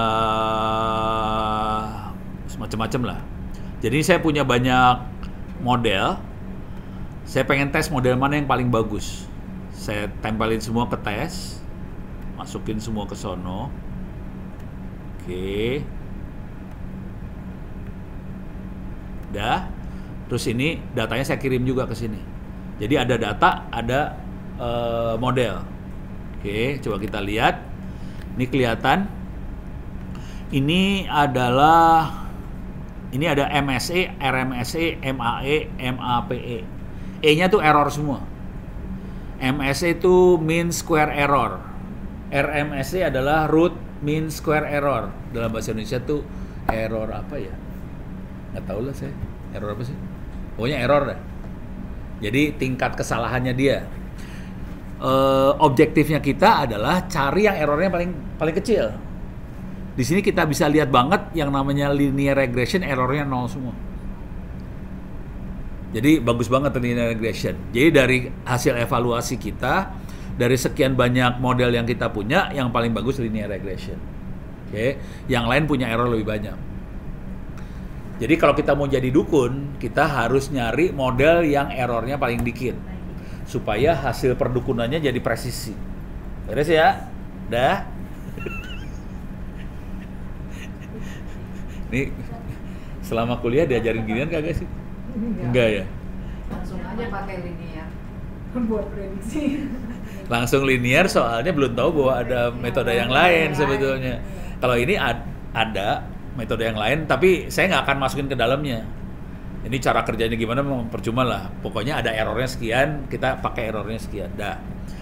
semacam-macam lah. Jadi saya punya banyak model. Saya pengen tes model mana yang paling bagus. Saya tempelin semua ke tes, masukin semua ke sono. Oke. Udah. Terus ini datanya saya kirim juga ke sini. Jadi ada data, ada model. Oke, coba kita lihat. Ini kelihatan. Ini ada MSE, RMSE, MAE, MAPE. E-nya tuh error semua. MSE itu mean square error. RMSE adalah root mean square error. Dalam bahasa Indonesia tuh error apa ya? Nggak tahu lah saya. Error apa sih? Pokoknya error dah. Jadi tingkat kesalahannya dia. Objektifnya kita adalah cari yang errornya paling kecil. Di sini kita bisa lihat banget yang namanya linear regression errornya 0 semua. Jadi bagus banget linear regression. Jadi dari hasil evaluasi kita, dari sekian banyak model yang kita punya, yang paling bagus linear regression. Oke, yang lain punya error lebih banyak. Jadi kalau kita mau jadi dukun, kita harus nyari model yang errornya paling dikit. Supaya hasil perdukunannya jadi presisi. Beres ya? Dah? Nih, selama kuliah diajarin ginian kagak sih? Enggak ya? Langsung aja pakai linear buat prediksi. Langsung linear soalnya belum tahu bahwa ada metode yang lain sebetulnya. Kalau ini ada metode yang lain, tapi saya nggak akan masukin ke dalamnya. Ini cara kerjanya gimana, percuma lah. Pokoknya ada errornya sekian, kita pakai errornya sekian. Dah.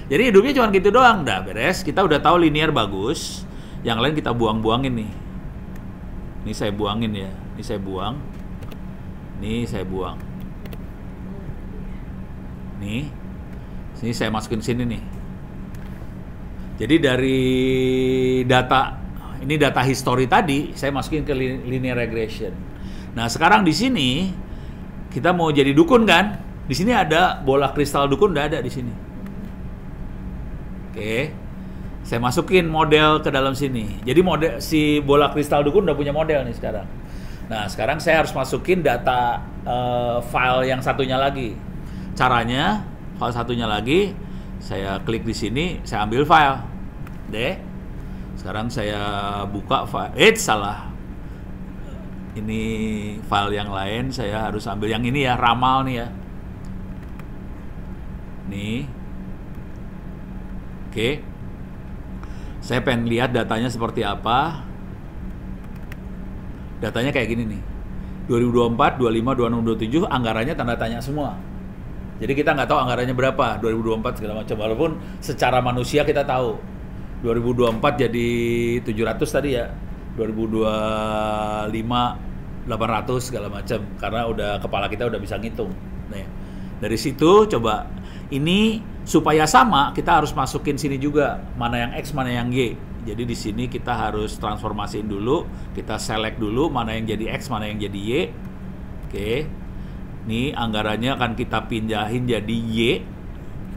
Jadi hidupnya cuma gitu doang, dah beres. Kita udah tahu linear bagus, yang lain kita buang-buangin nih. Ini saya buangin ya, ini saya buang. Ini saya buang. Nih, sini saya masukin sini nih. Jadi dari data, ini data history tadi, saya masukin ke linear regression. Nah sekarang di sini kita mau jadi dukun kan? Di sini ada bola kristal dukun, udah ada di sini. Oke, saya masukin model ke dalam sini. Jadi model si bola kristal dukun udah punya model nih sekarang. Nah sekarang saya harus masukin data file yang satunya lagi. Caranya, file satunya lagi, saya klik di sini, saya ambil file. Deh. Sekarang saya buka file. Salah. Ini file yang lain, saya harus ambil yang ini ya, ramal nih ya. Nih. Oke. Saya pengen lihat datanya seperti apa. Datanya kayak gini nih. 2024, 25, 26, 27 anggarannya tanda tanya semua. Jadi kita nggak tahu anggarannya berapa, 2024 segala macam. Walaupun secara manusia kita tahu. 2024 jadi 700 tadi ya. 2025 800 segala macam karena udah kepala kita udah bisa ngitung. Nah, dari situ coba ini supaya sama kita harus masukin sini juga mana yang X mana yang Y. Jadi di sini kita harus transformasiin dulu, kita select dulu mana yang jadi X mana yang jadi Y. Oke. Nih anggarannya akan kita pindahin jadi Y.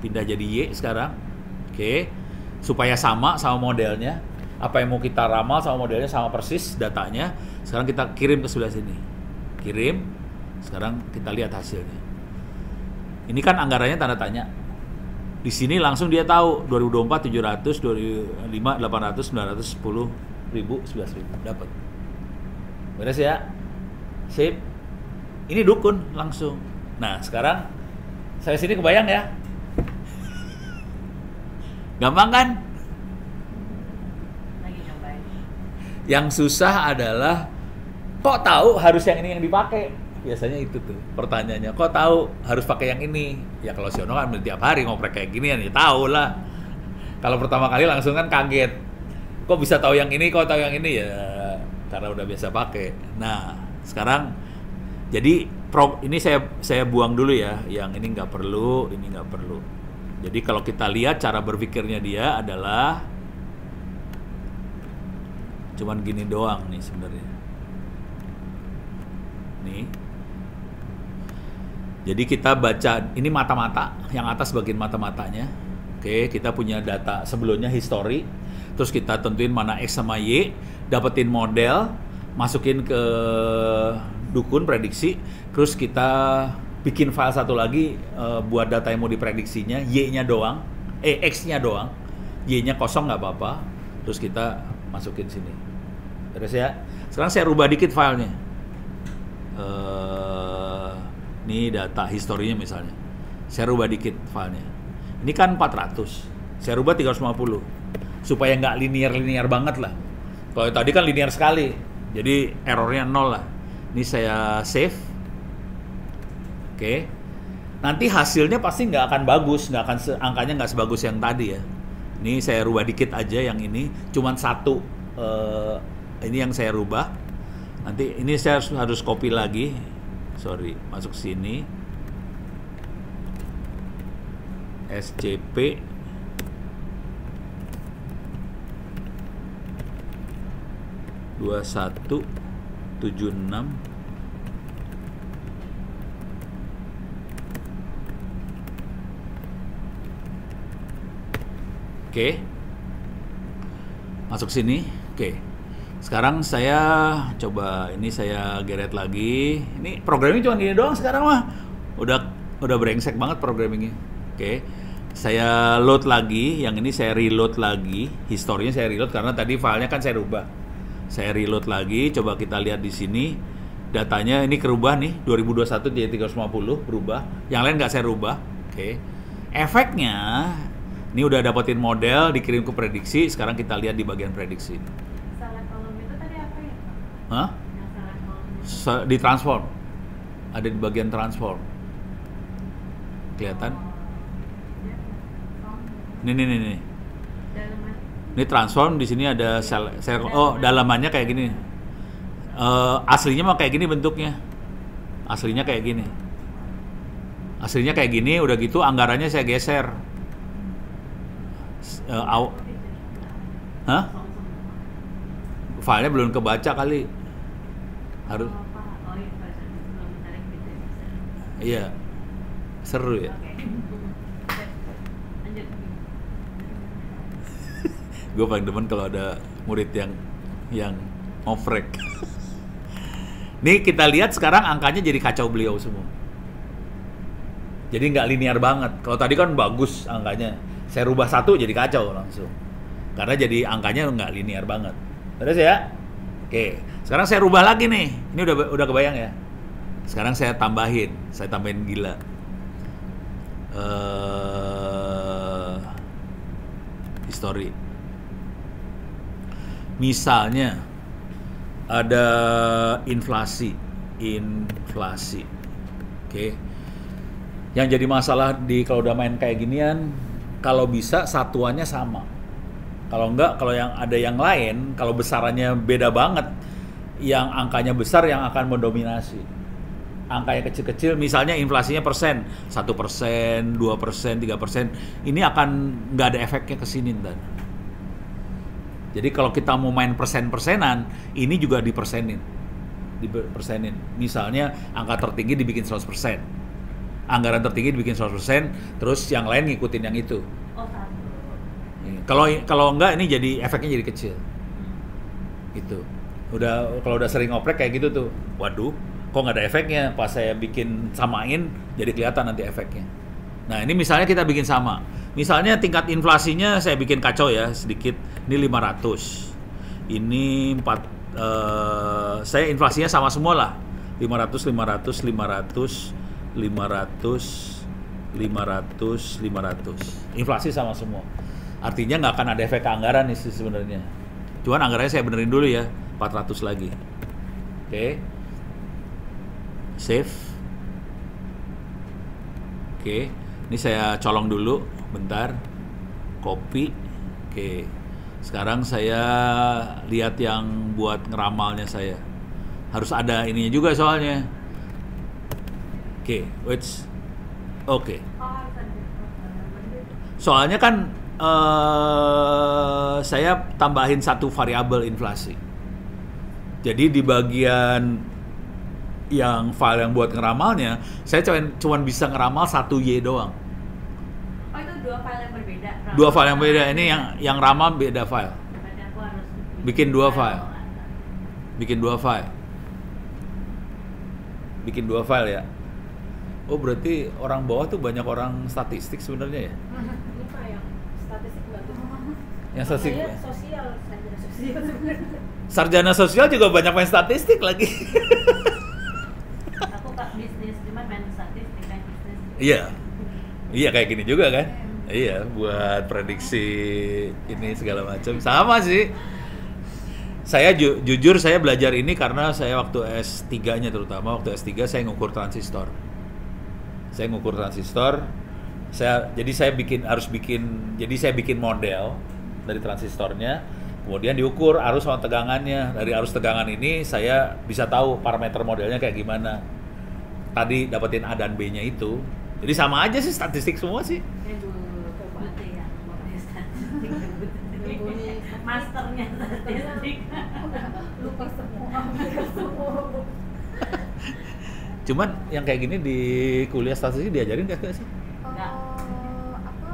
Pindah jadi Y sekarang. Oke. Supaya sama modelnya. Apa yang mau kita ramal sama modelnya sama persis datanya. Sekarang kita kirim ke sebelah sini. Kirim. Sekarang kita lihat hasilnya. Ini kan anggarannya tanda tanya. Di sini langsung dia tahu 2024 700, 2025 800, 900, 10.000, 11.000 dapat. Beres ya? Sip. Ini dukun langsung. Nah, sekarang saya sini kebayang ya. Gampang kan? Yang susah adalah kok tahu harus yang ini yang dipakai. Biasanya itu tuh pertanyaannya. Kok tahu harus pakai yang ini? Ya kalau Siono kan tiap hari ngoprek kayak gini ya tahu lah. Kalau pertama kali langsung kan kaget. Kok bisa tahu yang ini? Kok tahu yang ini? Ya karena udah biasa pakai. Nah sekarang jadi ini saya buang dulu ya. Yang ini nggak perlu, ini nggak perlu. Jadi kalau kita lihat cara berpikirnya dia adalah cuman gini doang nih sebenarnya. Nih. Jadi kita baca ini mata-mata, yang atas bagian mata-matanya. Oke, kita punya data sebelumnya history. Terus kita tentuin mana X sama Y, dapetin model, masukin ke dukun prediksi, terus kita bikin file satu lagi buat data yang mau diprediksinya, Y-nya doang, X-nya doang, Y-nya kosong nggak apa-apa. Terus kita masukin sini. Terus ya, sekarang saya rubah dikit filenya. Ini data historinya misalnya. Saya rubah dikit filenya. Ini kan 400. Saya rubah 350. Supaya nggak linear banget lah. Kalau tadi kan linear sekali. Jadi errornya 0 lah. Ini saya save. Oke. Nanti hasilnya pasti nggak akan bagus. Angkanya nggak sebagus yang tadi ya. Ini saya rubah dikit aja yang ini. Cuman satu. Ini yang saya rubah. Nanti ini saya harus copy lagi. Sorry, masuk sini. SCP dua satu tujuh enam Oke. Masuk sini. Oke. Sekarang saya coba ini saya geret lagi. Ini programming cuma gini doang sekarang mah. Udah brengsek banget programmingnya. Oke. Saya load lagi, yang ini saya reload lagi. Historinya saya reload karena tadi filenya kan saya rubah. Saya reload lagi, coba kita lihat di sini. Datanya ini kerubah nih, 2021 jadi 350 berubah. Yang lain nggak saya rubah. Oke. Efeknya ini udah dapetin model, dikirim ke prediksi. Sekarang kita lihat di bagian prediksi. Hah? Di transform. Ada di bagian transform. Kelihatan? Nih. Ini transform, di sini ada sel. Oh, dalamannya kayak gini. Aslinya mah kayak gini bentuknya. Aslinya kayak gini. Aslinya kayak gini, udah gitu anggarannya saya geser. Hah? Filenya belum kebaca kali. Harus. Iya. Seru ya. Gue paling demen kalau ada murid yang ngoprek. Nih kita lihat sekarang angkanya jadi kacau beliau semua. Jadi nggak linear banget. Kalau tadi kan bagus angkanya. Saya rubah satu jadi kacau langsung. Karena jadi angkanya nggak linear banget. Terus ya? Oke. Sekarang saya rubah lagi nih. Ini udah kebayang ya. Sekarang saya tambahin gila. History. Misalnya ada inflasi. Oke. Yang jadi masalah kalau udah main kayak ginian, kalau bisa satuannya sama. Kalau enggak, kalau yang ada yang lain, kalau besarannya beda banget, yang angkanya besar yang akan mendominasi. Angkanya kecil-kecil, misalnya inflasinya persen, 1%, 2%, 3%, ini akan nggak ada efeknya ke sini ntar. Jadi kalau kita mau main persen-persenan, ini juga dipersenin. Misalnya angka tertinggi dibikin 100%. Anggaran tertinggi dibikin 100%, terus yang lain ngikutin yang itu. Oh, satu. Kalau enggak ini jadi efeknya jadi kecil. Gitu. Kalau udah sering ngoprek kayak gitu tuh. Waduh, kok nggak ada efeknya? Pas saya bikin samain jadi kelihatan nanti efeknya. Nah, ini misalnya kita bikin sama. Misalnya tingkat inflasinya saya bikin kacau ya sedikit. Ini 500. Ini saya inflasinya sama semua lah. 500. Inflasi sama semua. Artinya nggak akan ada efek ke anggaran nih sebenarnya. Cuman anggarannya saya benerin dulu ya, 400 lagi. Oke. Save. Oke, ini saya colong dulu, bentar. Copy. Oke, sekarang saya lihat yang buat ngeramalnya saya. Harus ada ininya juga soalnya. Oke, wait. Oke. Oh, harus ada. Soalnya kan saya tambahin satu variabel inflasi. Jadi di bagian yang file yang buat ngeramalnya, saya cuman bisa ngeramal 1Y doang. Oh, itu dua file yang berbeda. Dua file yang beda. Ini yang ramal beda file. Berarti aku harus Bikin dua file. Bikin dua file. Bikin dua file ya. Oh, berarti orang bawah tuh banyak orang statistik sebenarnya ya? Lupa yang statistik nggak tuh. Yang statistik. Saya sosial, sarjana sosial sebenarnya. Sarjana sosial juga banyak main statistik lagi. Aku Kak bisnis, cuma main statistik kan bisnis. Iya. Iya kayak gini juga kan? Iya, buat prediksi ini segala macam. Sama sih. Saya jujur saya belajar ini karena saya waktu S3-nya terutama waktu S3 saya ngukur transistor. Jadi saya bikin model dari transistornya, kemudian diukur arus sama tegangannya. Dari arus tegangan ini saya bisa tahu parameter modelnya kayak gimana. Tadi dapetin A dan B-nya itu. Jadi sama aja sih, statistik semua sih. Berarti ya, ngomongin statistik. Ngomongin Masternya statistik. lupa semua. Cuman yang kayak gini di kuliah statistik diajarin gak sih? Enggak. Apa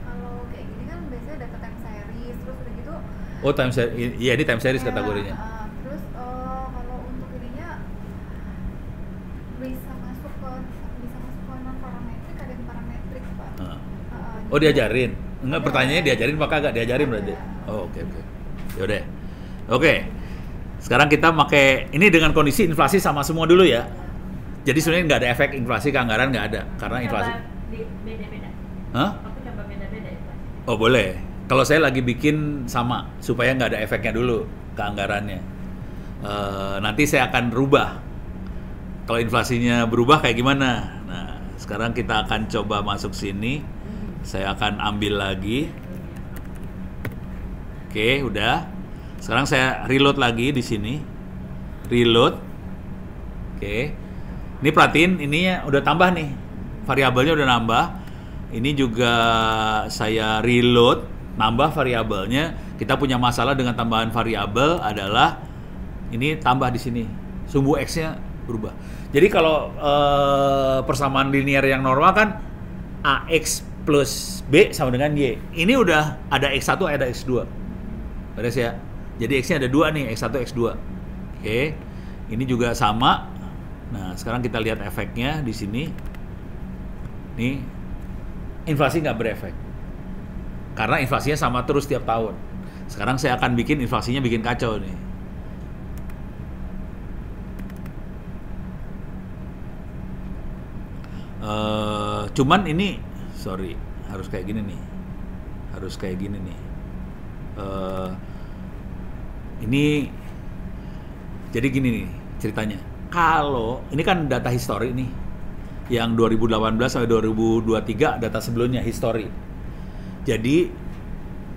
kalau kayak gini kan biasanya data time series terus udah gitu Oh, time series. Iya, ini time series kategorinya. terus kalau untuk ininya bisa masuk ke non parametrik, ada yang parametrik Pak. Oh, diajarin? Enggak, pertanyaannya diajarin apa kagak? Diajarin berarti? Oh, oke. Yaudah. Oke. Sekarang kita pakai ini dengan kondisi inflasi sama semua dulu ya. Jadi sebenarnya nggak ada efek inflasi ke anggaran, nggak ada. Karena inflasi. Beda-beda. Hah? Aku coba beda-beda inflasi. Oh, boleh. Kalau saya lagi bikin sama, supaya nggak ada efeknya dulu ke anggarannya. Nanti saya akan rubah. Kalau inflasinya berubah kayak gimana? Nah, sekarang kita akan coba masuk sini. Saya akan ambil lagi. Oke, udah. Sekarang saya reload lagi di sini. Reload. Oke. Ini perhatiin, ininya udah tambah nih. Variabelnya udah nambah. Ini juga saya reload, nambah variabelnya. Kita punya masalah dengan tambahan variabel adalah ini tambah di sini. Sumbu X-nya berubah. Jadi kalau persamaan linear yang normal kan AX plus B sama dengan Y. Ini udah ada X1, ada X2. Beres ya? Jadi X-nya ada 2 nih, X1, X2. Oke. Ini juga sama. Nah, sekarang kita lihat efeknya di sini. Nih, inflasi nggak berefek. Karena inflasinya sama terus tiap tahun. Sekarang saya akan bikin inflasinya bikin kacau nih. Cuman ini, sorry, harus kayak gini nih. Ini jadi gini nih ceritanya. Kalau ini kan data histori nih, yang 2018 sampai 2023 data sebelumnya histori. Jadi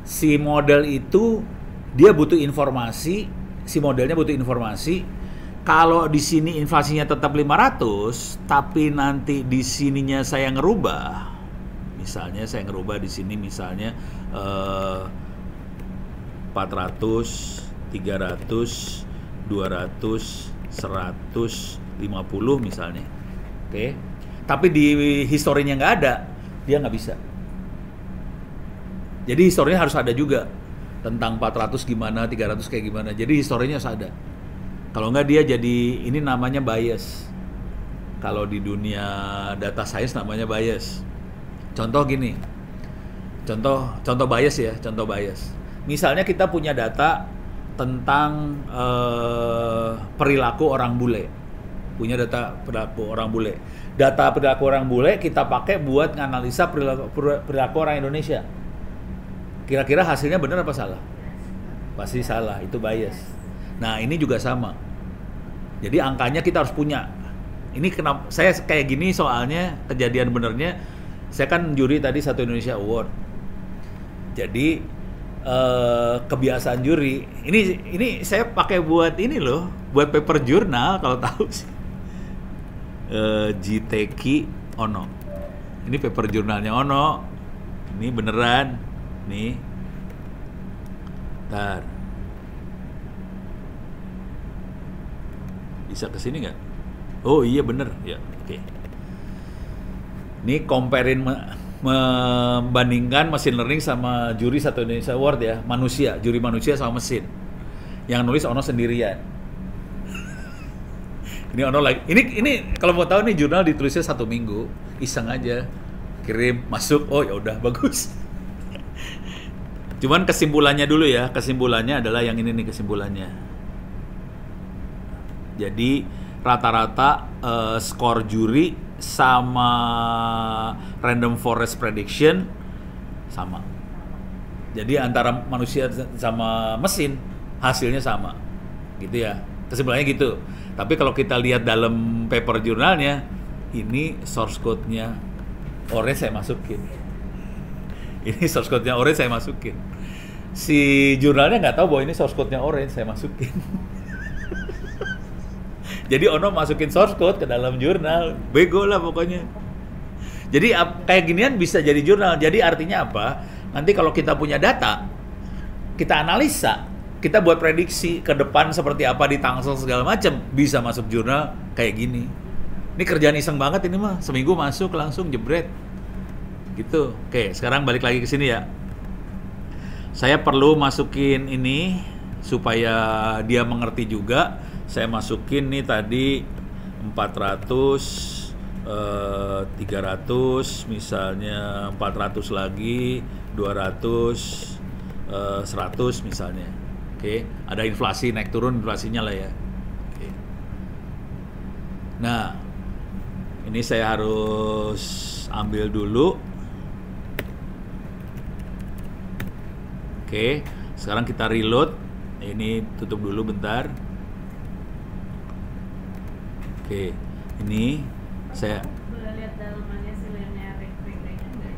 si model itu dia butuh informasi, si modelnya butuh informasi. Kalau di sini inflasinya tetap 500, tapi nanti di sininya saya ngerubah. Misalnya saya ngerubah di sini misalnya 400, 300, 200, 150 misalnya. Oke. Tapi di historinya nggak ada, dia nggak bisa. Jadi historinya harus ada juga. Tentang 400 gimana, 300 kayak gimana. Jadi historinya harus ada. Kalau nggak dia jadi, ini namanya bias. Kalau di dunia data science namanya bias. Contoh gini. Contoh bias ya, contoh bias. Misalnya kita punya data tentang perilaku orang bule. Punya data perilaku orang bule. Data perilaku orang bule kita pakai buat nganalisa perilaku orang Indonesia. Kira-kira hasilnya benar apa salah? Pasti salah, itu bias. Nah, ini juga sama. Jadi angkanya kita harus punya. Ini kenapa saya kayak gini soalnya kejadian benernya saya kan juri tadi Satu Indonesia Award. Jadi kebiasaan juri ini saya pakai buat ini loh, buat paper jurnal kalau tahu sih. Jiteki Ono. Ini paper jurnalnya Ono. Ini beneran. Nih. Ntar. Bisa ke sini nggak? Oh iya bener. Ya, oke. Ini comparein membandingkan machine learning sama juri Satu Indonesia Award ya, manusia, juri manusia sama mesin. Yang nulis Ono sendirian. Ini Ono lagi. Ini kalau mau tahu nih jurnal ditulisnya 1 minggu, iseng aja, kirim masuk. Oh ya udah bagus. Cuman kesimpulannya dulu ya. Kesimpulannya adalah yang ini nih kesimpulannya. Jadi rata-rata skor juri sama random forest prediction sama. Jadi antara manusia sama mesin hasilnya sama. Gitu ya. Kesimpulannya gitu. Tapi kalau kita lihat dalam paper jurnalnya, ini source code-nya Ore saya masukin. Ini source code-nya Ore saya masukin. Si jurnalnya nggak tahu bahwa ini source code-nya Ore saya masukin. Jadi Ono masukin source code ke dalam jurnal, bego lah pokoknya. Jadi kayak ginian bisa jadi jurnal. Jadi artinya apa? Nanti kalau kita punya data, kita analisa, kita buat prediksi ke depan seperti apa di Tangsel segala macam, bisa masuk jurnal kayak gini. Ini kerjaan iseng banget ini mah, seminggu masuk langsung jebret. Gitu. Oke, sekarang balik lagi ke sini ya. Saya perlu masukin ini supaya dia mengerti juga. Saya masukin nih tadi 400, 300, misalnya 400 lagi, 200, 100 misalnya. Oke, ada inflasi naik turun inflasinya lah ya. Oke. Nah, ini saya harus ambil dulu. Oke, sekarang kita reload. Ini tutup dulu bentar. Oke, ini saya. Boleh lihat dalamannya si linear regression nggak?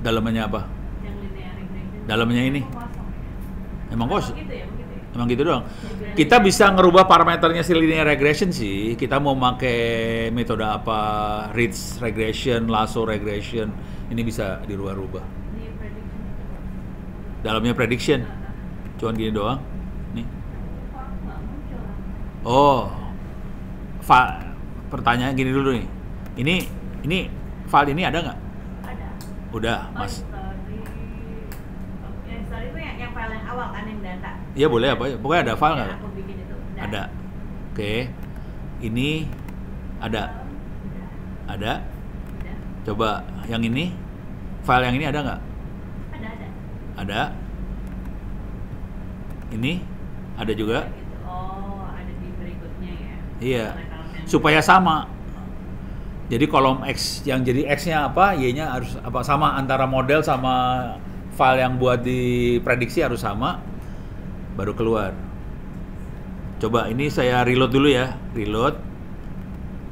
Dalamannya apa? Yang linear regression. Dalamnya ini. Kosong ya? Emang kos? Gitu ya, begitu ya? Emang gitu doang. Kita bisa ngerubah parameternya si linear regression sih. Kita mau pakai metode apa? Ridge regression, lasso regression. Ini bisa dirubah-rubah. Di prediction. Dalamnya prediction. Cuman gini doang. Nih. Kok nggak muncul? Oh. Pertanyaan gini dulu nih. Ini file ini ada nggak? Ada. Udah, Oh, Mas. yang story itu yang file yang awal kan yang data. Iya boleh apa? Pokoknya ada file nggak? Aku bikin itu. Udah. Ada. Oke. Ini ada. Udah. Ada. Udah. Coba yang ini. File yang ini ada nggak? Ada. Ada. Ini ada juga. Gitu. Oh, ada di berikutnya ya. Iya. Column yang- Supaya sama. Jadi kolom X yang jadi X-nya apa, Y-nya harus apa sama antara model sama file yang buat diprediksi harus sama. Baru keluar. Coba ini saya reload dulu ya. Reload.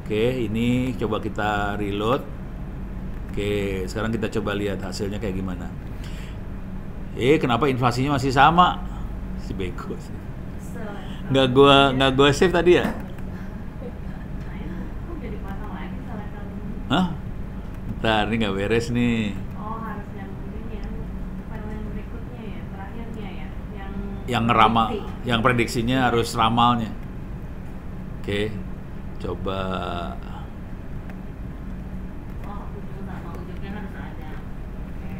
Oke, ini coba kita reload. Oke, sekarang kita coba lihat hasilnya kayak gimana. Kenapa inflasinya masih sama? Si bego sih. Nggak gua save tadi ya? Nah, ini kok jadi pasang lagi salah kalau Hah? Ntar, ini nggak beres nih. oh harus yang ini ya file yang berikutnya ya terakhirnya ya Yang ngeramal, prediksi. yang prediksinya harus ramalnya. Oke, coba. Oh ujung sama ujungnya harus ada. Oke.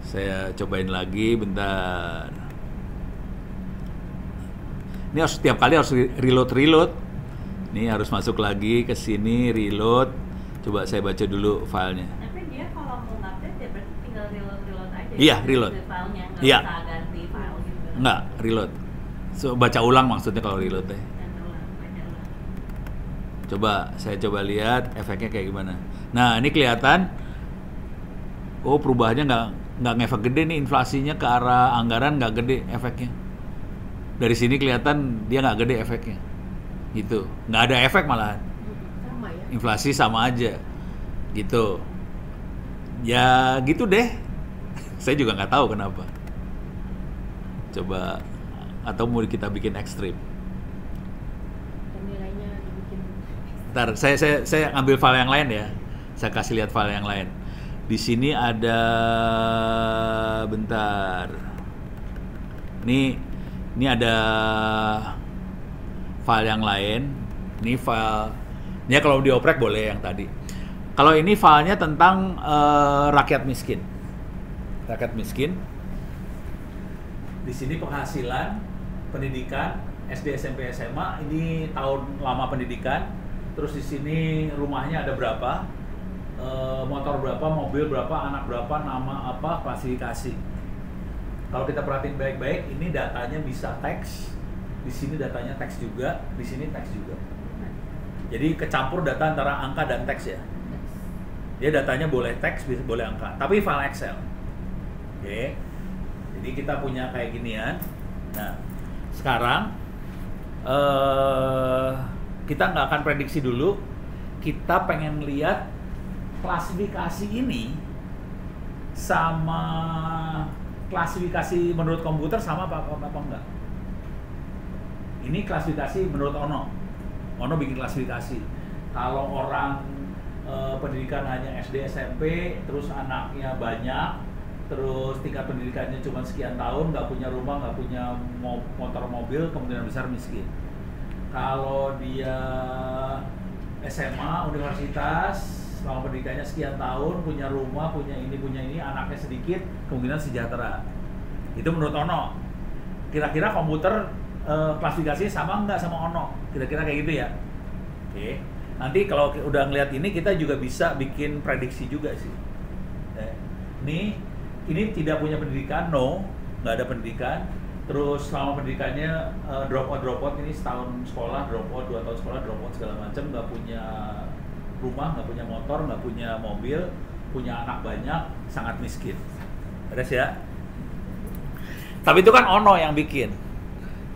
Saya cobain lagi, bentar. Ini harus setiap kali harus reload. Ini harus masuk lagi ke sini, reload. Coba saya baca dulu filenya. Tapi dia kalau mau ngupdate ya berarti tinggal reload aja. Iya, ya? reload. Di filenya nggak Iya. usah ganti file gitu. Enggak, reload. So, baca ulang maksudnya kalau reload teh. Dan ulang, baca ulang. Coba saya coba lihat efeknya kayak gimana. Nah, ini kelihatan. Oh, perubahannya nggak ngefek gede nih, inflasinya ke arah anggaran nggak gede efeknya. Dari sini kelihatan dia nggak gede efeknya, gitu. Nggak ada efek malahan. inflasi sama aja, gitu. Ya gitu deh. Saya juga nggak tahu kenapa. Coba atau mau kita bikin ekstrim. Dan nilainya dibikin Ntar saya ambil file yang lain ya. Saya kasih lihat file yang lain. Di sini ada, bentar. Ini ada file yang lain. Ini file. Ini kalau dioprek boleh yang tadi. Kalau ini filenya tentang rakyat miskin. Rakyat miskin. Di sini penghasilan, pendidikan, SD, SMP, SMA. Ini tahun lama pendidikan. Terus di sini rumahnya ada berapa, motor berapa, mobil berapa, anak berapa, nama apa, klasifikasi. Kalau kita perhatiin baik-baik, ini datanya bisa teks. Di sini datanya teks juga, di sini teks juga. Jadi kecampur data antara angka dan teks ya. Dia datanya boleh teks, boleh angka, tapi file Excel. Oke. Jadi kita punya kayak ginian. Nah, sekarang kita nggak akan prediksi dulu. Kita pengen lihat klasifikasi ini sama klasifikasi menurut komputer sama apa enggak. Ini klasifikasi menurut Ono. Ono bikin klasifikasi. Kalau orang pendidikan hanya SD, SMP, terus anaknya banyak, terus tingkat pendidikannya cuma sekian tahun, nggak punya rumah, nggak punya motor, mobil, kemungkinan besar miskin. Kalau dia SMA, universitas, selama pendidikannya sekian tahun, punya rumah, punya ini, anaknya sedikit, kemungkinan sejahtera. Itu menurut Ono. Kira-kira komputer klasifikasinya sama nggak sama Ono? Kira-kira kayak gitu ya. Oke. Nanti kalau udah ngeliat ini, kita juga bisa bikin prediksi juga sih. Ini tidak punya pendidikan, nggak ada pendidikan. Terus selama pendidikannya drop out, ini setahun sekolah, drop out, 2 tahun sekolah, drop out segala macam, nggak punya rumah, nggak punya motor, nggak punya mobil, punya anak banyak, sangat miskin. Beres ya? Tapi itu kan Ono yang bikin.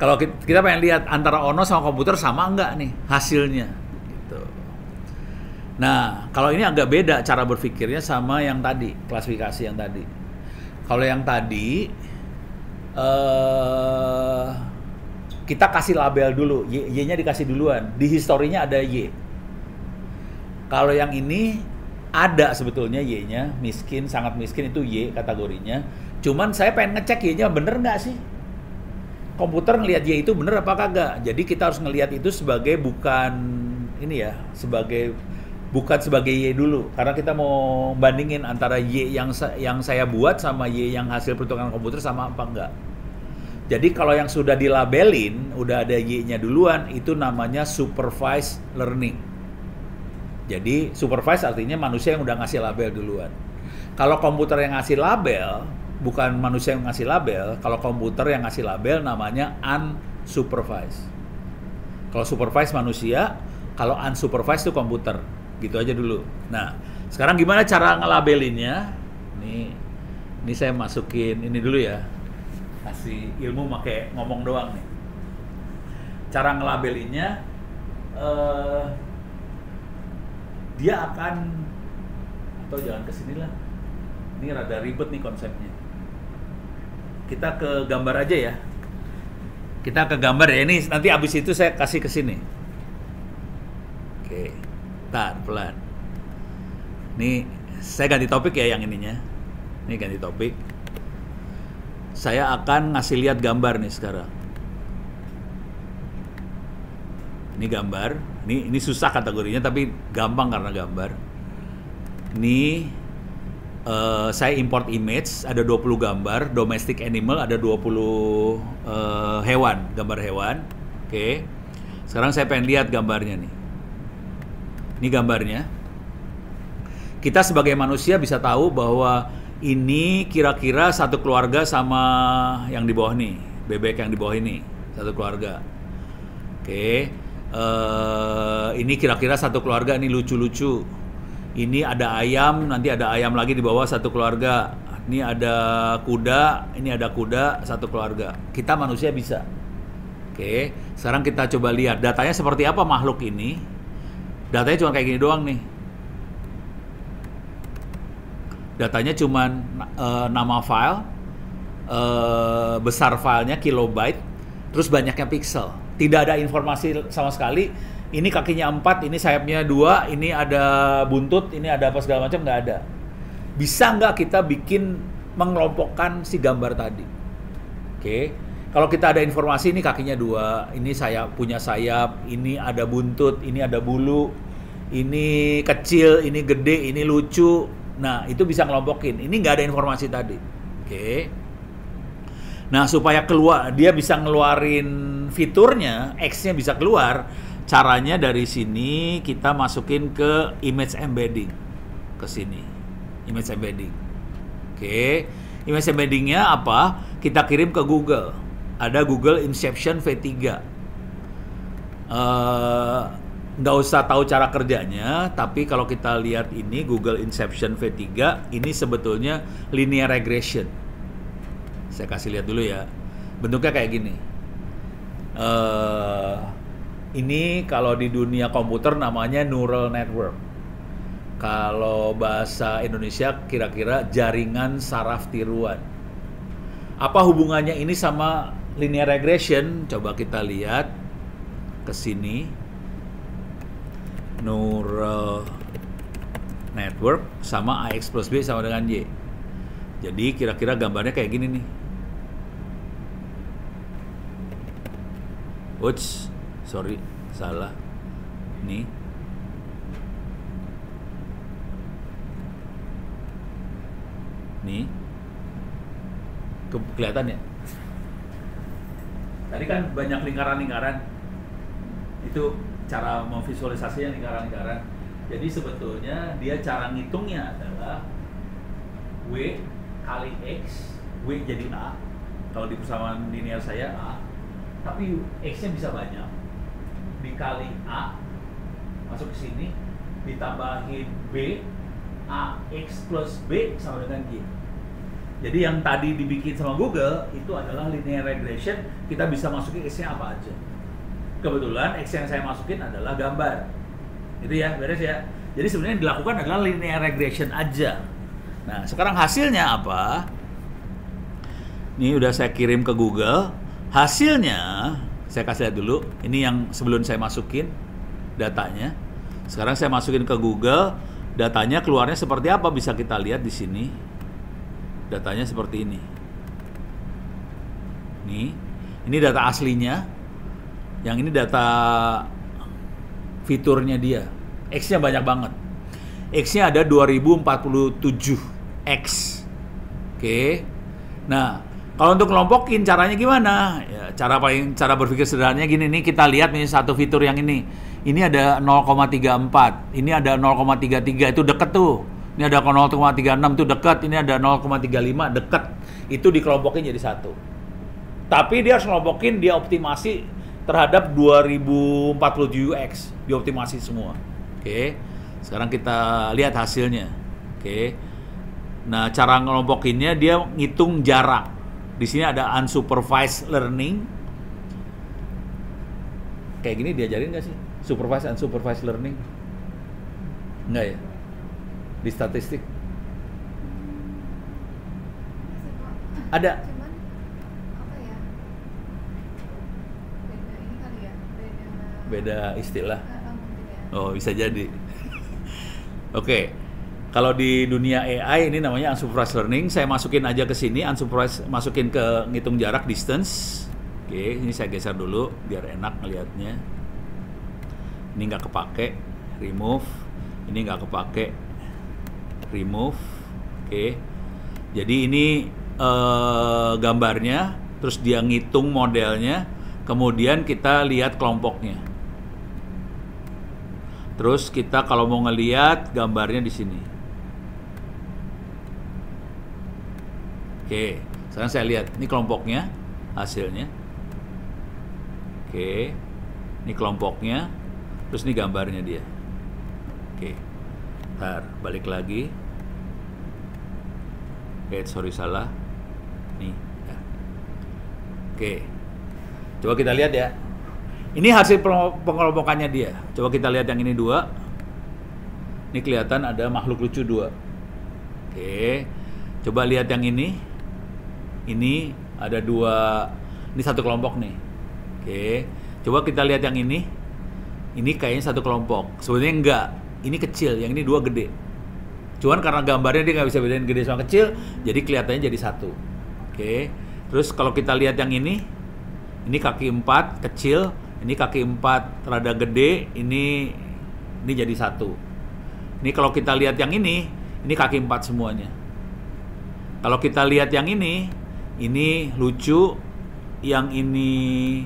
Kalau kita pengen lihat antara Ono sama komputer sama nggak nih hasilnya. Gitu. Nah, kalau ini agak beda cara berpikirnya sama yang tadi, klasifikasi yang tadi. Kalau yang tadi kita kasih label dulu, Y-nya dikasih duluan. Di historinya ada Y. Kalau yang ini ada sebetulnya Y-nya, miskin, sangat miskin itu Y kategorinya. Cuman saya pengen ngecek Y-nya bener nggak sih? Komputer ngelihat Y itu bener apa kagak? Jadi kita harus ngelihat itu sebagai bukan ini ya, bukan sebagai Y dulu, karena kita mau bandingin antara Y yang saya buat sama Y yang hasil perhitungan komputer sama apa enggak. Jadi kalau yang sudah dilabelin, udah ada Y-nya duluan, itu namanya supervised learning. Jadi supervised artinya manusia yang udah ngasih label duluan. Kalau komputer yang ngasih label, bukan manusia yang ngasih label, kalau komputer yang ngasih label namanya unsupervised. Kalau supervised manusia, kalau unsupervised itu komputer. Gitu aja dulu. Nah, sekarang gimana cara ngelabelinnya? Ini saya masukin ini dulu ya. Kasih ilmu pakai ngomong doang nih. Cara ngelabelinnya, dia akan, atau jangan kesini lah. Ini rada ribet nih konsepnya. Kita ke gambar aja ya. Kita ke gambar ya. Ini nanti abis itu saya kasih ke sini. Oke. Tar, pelan. Ini saya ganti topik ya yang ininya. Ini ganti topik. Saya akan ngasih lihat gambar nih sekarang. Ini gambar. Ini susah kategorinya tapi gampang karena gambar. Ini saya import image, ada 20 gambar, domestic animal ada 20 hewan, gambar hewan. Oke. Sekarang saya pengen lihat gambarnya nih. Ini gambarnya. Kita sebagai manusia bisa tahu bahwa ini kira-kira satu keluarga sama yang di bawah nih, bebek yang di bawah ini, satu keluarga. Oke. Ini kira-kira satu keluarga, ini lucu-lucu. Ini ada ayam, nanti ada ayam lagi di bawah satu keluarga. Ini ada kuda, satu keluarga. Kita manusia bisa. Oke, sekarang kita coba lihat datanya seperti apa makhluk ini. Datanya cuma kayak gini doang nih. Datanya cuma nama file, besar filenya kilobyte, terus banyaknya pixel. Tidak ada informasi sama sekali. Ini kakinya 4, ini sayapnya 2, ini ada buntut, ini ada apa segala macam, nggak ada. Bisa nggak kita bikin mengelompokkan si gambar tadi? Oke. Kalau kita ada informasi ini kakinya 2, ini punya sayap, ini ada buntut, ini ada bulu, ini kecil, ini gede, ini lucu. Nah, itu bisa ngelompokin. Ini nggak ada informasi tadi. Oke. Nah, supaya dia bisa ngeluarin fiturnya, X-nya bisa keluar, caranya dari sini kita masukin ke image embedding. Ke sini. Image embedding. Oke. Image embeddingnya apa? Kita kirim ke Google. Ada Google Inception V3. Nggak usah tahu cara kerjanya, tapi kalau kita lihat ini Google Inception V3, ini sebetulnya linear regression. Saya kasih lihat dulu ya. Bentuknya kayak gini. Ini kalau di dunia komputer namanya neural network. Kalau bahasa Indonesia kira-kira jaringan saraf tiruan. Apa hubungannya ini sama linear regression? Coba kita lihat ke sini. Neural network sama AX plus B sama dengan Y. Jadi kira-kira gambarnya kayak gini nih. Ups, sorry, salah. Nih. Nih. Kelihatan ya? Tadi kan banyak lingkaran-lingkaran. Itu cara memvisualisasinya lingkaran-lingkaran. Jadi sebetulnya dia cara ngitungnya adalah W kali X, W jadi A. Kalau di persamaan linear saya A, tapi X-nya bisa banyak. Dikali A, masuk ke sini, ditambahin B, A, X plus B sama dengan Y. Jadi yang tadi dibikin sama Google itu adalah linear regression, kita bisa masukin X-nya apa aja. Kebetulan X yang saya masukin adalah gambar. Itu ya, beres ya. Jadi sebenarnya yang dilakukan adalah linear regression aja. Nah, sekarang hasilnya apa? Ini udah saya kirim ke Google. Hasilnya, saya kasih lihat dulu. Ini yang sebelum saya masukin datanya. Sekarang saya masukin ke Google. Datanya keluarnya seperti apa? Bisa kita lihat di sini. Datanya seperti ini. Nih, ini data aslinya. Yang ini data fiturnya dia. X-nya banyak banget. X-nya ada 2047 X. Oke. Nah, kalau untuk kelompokin caranya gimana? Ya, cara berpikir sederhananya gini nih, kita lihat nih satu fitur yang ini. Ini ada 0,34, ini ada 0,33, itu deket tuh. Ini ada 0,36 itu dekat, ini ada 0,35 dekat. Itu dikelompokin jadi satu. Tapi dia harus kelompokin, dia optimasi terhadap 2047X, dioptimasi semua. Oke. Sekarang kita lihat hasilnya. Oke. Nah, cara ngelompokinnya dia ngitung jarak. Di sini ada unsupervised learning. Kayak gini diajarin nggak sih? Supervised, unsupervised learning? Enggak ya? Di statistik? Ada. Cuman apa ya? Beda ini kali ya. Beda istilah. Mungkin ya. Oh, bisa jadi. Oke. Kalau di dunia AI ini namanya unsupervised learning. Saya masukin aja ke sini, unsupervised, masukin ke ngitung jarak distance. Oke, ini saya geser dulu biar enak ngelihatnya. Ini nggak kepake, remove. Ini nggak kepake, remove. Oke. Jadi ini gambarnya, terus dia ngitung modelnya, kemudian kita lihat kelompoknya. Terus kita kalau mau ngelihat gambarnya di sini. Oke, sekarang saya lihat ini kelompoknya, hasilnya. Oke, ini kelompoknya, terus ini gambarnya dia. Oke, ntar balik lagi. Oke, sorry salah. Nih, ya. Oke, coba kita lihat ya. Ini hasil pengelompokannya dia. Coba kita lihat yang ini 2. Ini kelihatan ada makhluk lucu 2. Oke. Coba lihat yang ini. Ini ada 2. Ini satu kelompok nih. Oke. Coba kita lihat yang ini. Ini kayaknya satu kelompok. Sebenarnya enggak. Ini kecil, yang ini 2 gede. Cuman karena gambarnya dia nggak bisa bedain gede sama kecil, jadi kelihatannya jadi satu. Oke. Terus kalau kita lihat yang ini kaki 4 kecil, ini kaki 4 rada gede, ini jadi satu. Ini kalau kita lihat yang ini kaki 4 semuanya. Kalau kita lihat yang ini lucu, yang ini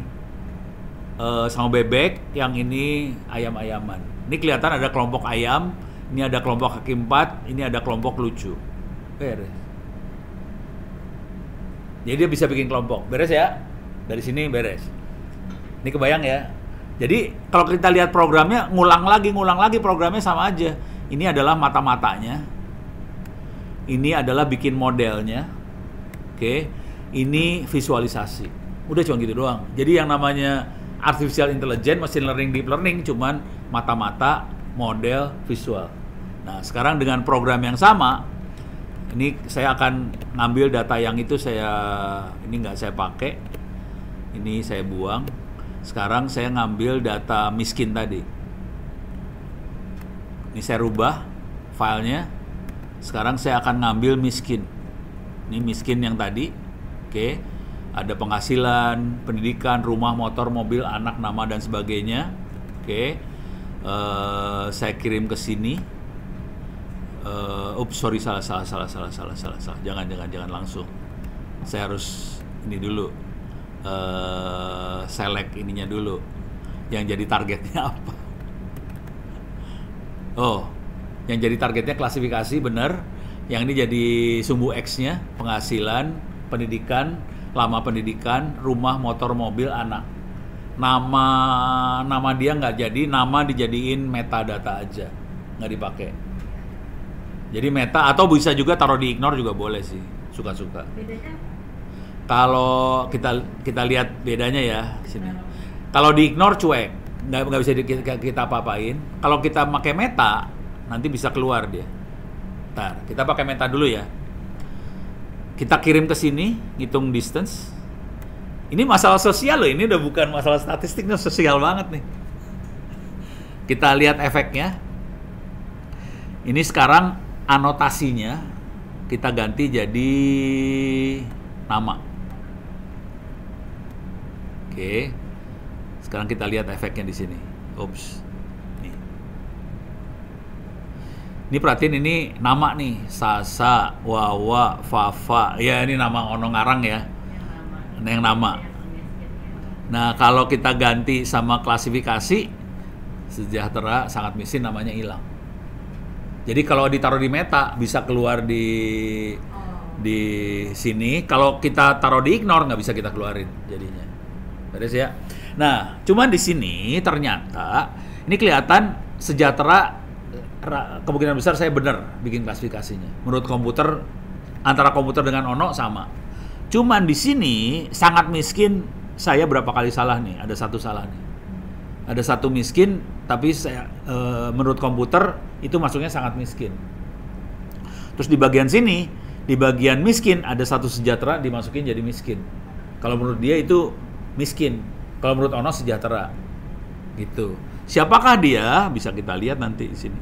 sama bebek, yang ini ayam-ayaman. Ini kelihatan ada kelompok ayam, ini ada kelompok kaki 4, ini ada kelompok lucu. Beres. Jadi dia bisa bikin kelompok. Beres ya? Dari sini beres. Ini kebayang ya? Jadi kalau kita lihat programnya, ngulang lagi programnya sama aja. Ini adalah mata-matanya. Ini adalah bikin modelnya. Oke. Ini visualisasi. Udah cuma gitu doang. Jadi yang namanya artificial intelligence, machine learning, deep learning cuman mata-mata, model, visual. Nah, sekarang dengan program yang sama, ini saya akan ngambil data yang itu ini nggak saya pakai. Ini saya buang. Sekarang saya ngambil data miskin tadi. Ini saya rubah filenya. Sekarang saya akan ngambil miskin. Ini miskin yang tadi. Oke. Ada penghasilan, pendidikan, rumah, motor, mobil, anak, nama, dan sebagainya. Oke. Saya kirim ke sini. Sorry, salah. Jangan langsung. Saya harus ini dulu. Select ininya dulu. Yang jadi targetnya apa? Oh, yang jadi targetnya klasifikasi benar. Yang ini jadi sumbu X-nya, penghasilan, pendidikan, lama pendidikan, rumah, motor, mobil, anak. Nama dia nggak jadi, nama dijadiin metadata aja, nggak dipakai. Jadi meta, atau bisa juga taruh di ignore juga boleh sih, suka-suka. Bedanya? Kalau kita lihat bedanya ya sini. Kalau di ignore cuek, nggak bisa kita apa-apain. Kalau kita pakai meta, nanti bisa keluar dia. Ntar kita pakai meta dulu ya. Kita kirim ke sini, ngitung distance. Ini masalah sosial loh, ini udah bukan masalah statistik, ini sosial banget nih. Kita lihat efeknya. Ini sekarang anotasinya kita ganti jadi nama. Oke. Sekarang kita lihat efeknya di sini. Oops. Ini perhatiin, ini nama nih, Sasa, Wawa, Fafa. Ya ini nama ono ngarang ya. Yang nama. Nah kalau kita ganti sama klasifikasi, sejahtera, sangat miskin, namanya hilang. Jadi kalau ditaruh di meta bisa keluar di sini. Kalau kita taruh di ignore nggak bisa kita keluarin jadinya. Beres ya. Nah cuman di sini ternyata ini kelihatan sejahtera. Kemungkinan besar saya benar bikin klasifikasinya. Menurut komputer, antara komputer dengan Ono sama. Cuman di sini sangat miskin, saya berapa kali salah nih? Ada satu salah nih. Ada satu miskin, tapi saya menurut komputer itu masuknya sangat miskin. Terus di bagian sini, di bagian miskin ada satu sejahtera dimasukin jadi miskin. Kalau menurut dia itu miskin. Kalau menurut Ono sejahtera. Gitu. Siapakah dia? Bisa kita lihat nanti di sini.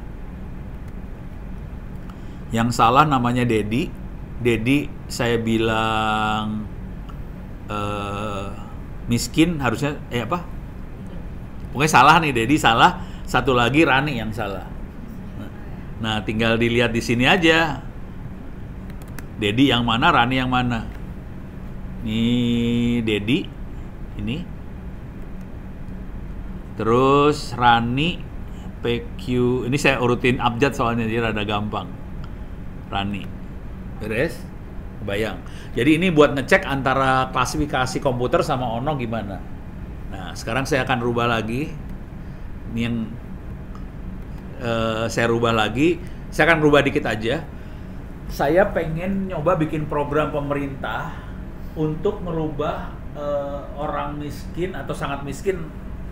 Yang salah namanya Dedi. Dedi saya bilang miskin, harusnya apa? Pokoknya salah nih, Dedi salah. Satu lagi Rani yang salah. Nah, tinggal dilihat di sini aja. Dedi yang mana, Rani yang mana? Ini Dedi, ini. Terus Rani, PQ. Ini saya urutin abjad soalnya dia rada gampang. Rani, beres? Kebayang. Jadi ini buat ngecek antara klasifikasi komputer sama Ono gimana. Nah, sekarang saya akan rubah lagi. Ini yang saya rubah lagi. Saya akan rubah dikit aja. Saya pengen nyoba bikin program pemerintah untuk merubah orang miskin atau sangat miskin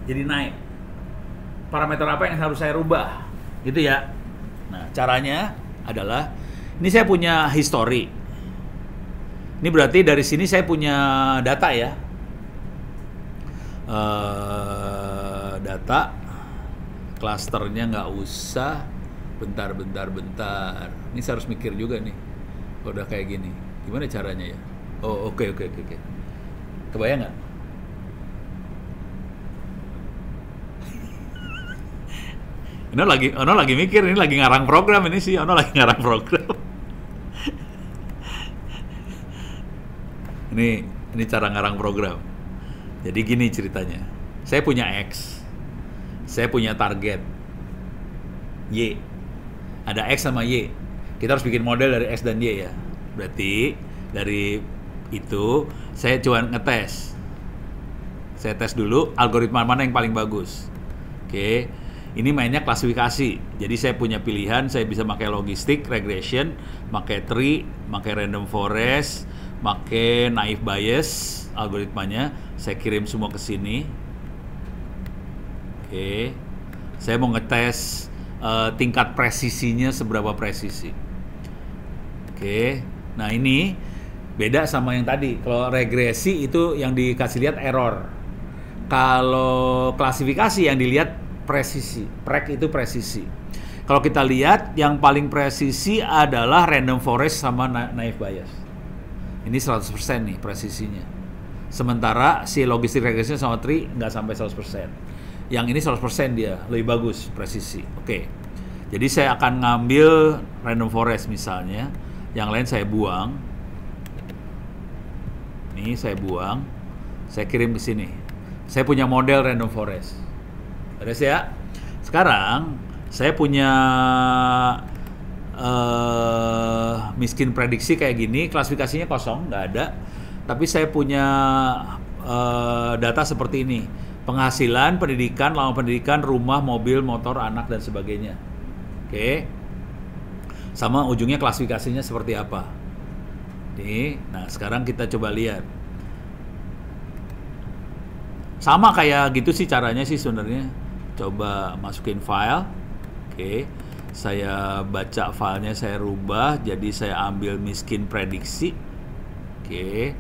jadi naik. Parameter apa yang harus saya rubah? Gitu ya. Nah, caranya adalah ini saya punya history. Ini berarti dari sini saya punya data ya. Data klasternya nggak usah. Bentar. Ini saya harus mikir juga nih. Kalau udah kayak gini, gimana caranya ya? Oh, oke. Kebayang nggak? Ono lagi mikir, ini lagi ngarang program ini sih, Ono lagi ngarang program. Ini cara ngarang program. Jadi gini ceritanya. Saya punya X. Saya punya target Y. Ada X sama Y. Kita harus bikin model dari X dan Y ya. Berarti dari itu saya cuma ngetes. Saya tes dulu algoritma mana yang paling bagus. Oke. Ini mainnya klasifikasi. Jadi saya punya pilihan, saya bisa pakai logistik, regression, pakai tree, pakai random forest, pakai naive Bayes algoritmanya. Saya kirim semua ke sini. Oke. Saya mau ngetes tingkat presisinya seberapa presisi. Oke. Nah, ini beda sama yang tadi. Kalau regresi itu yang dikasih lihat error. Kalau klasifikasi yang dilihat presisi, prek itu presisi. Kalau kita lihat yang paling presisi adalah random forest sama naive Bayes. Ini 100% nih presisinya. Sementara si logistic regression sama tree nggak sampai 100%. Yang ini 100% dia, lebih bagus presisi. Oke. Jadi saya akan ngambil random forest misalnya, yang lain saya buang. Ini saya buang, saya kirim ke sini. Saya punya model random forest. Beres ya. Sekarang saya punya miskin prediksi kayak gini, klasifikasinya kosong, nggak ada. Tapi saya punya data seperti ini: penghasilan, pendidikan, lama pendidikan, rumah, mobil, motor, anak dan sebagainya. Oke. Sama ujungnya klasifikasinya seperti apa. Nih, nah sekarang kita coba lihat. Sama kayak gitu sih caranya sih sebenarnya. Coba masukin file. Oke. Saya baca filenya, saya rubah jadi saya ambil miskin prediksi. Oke.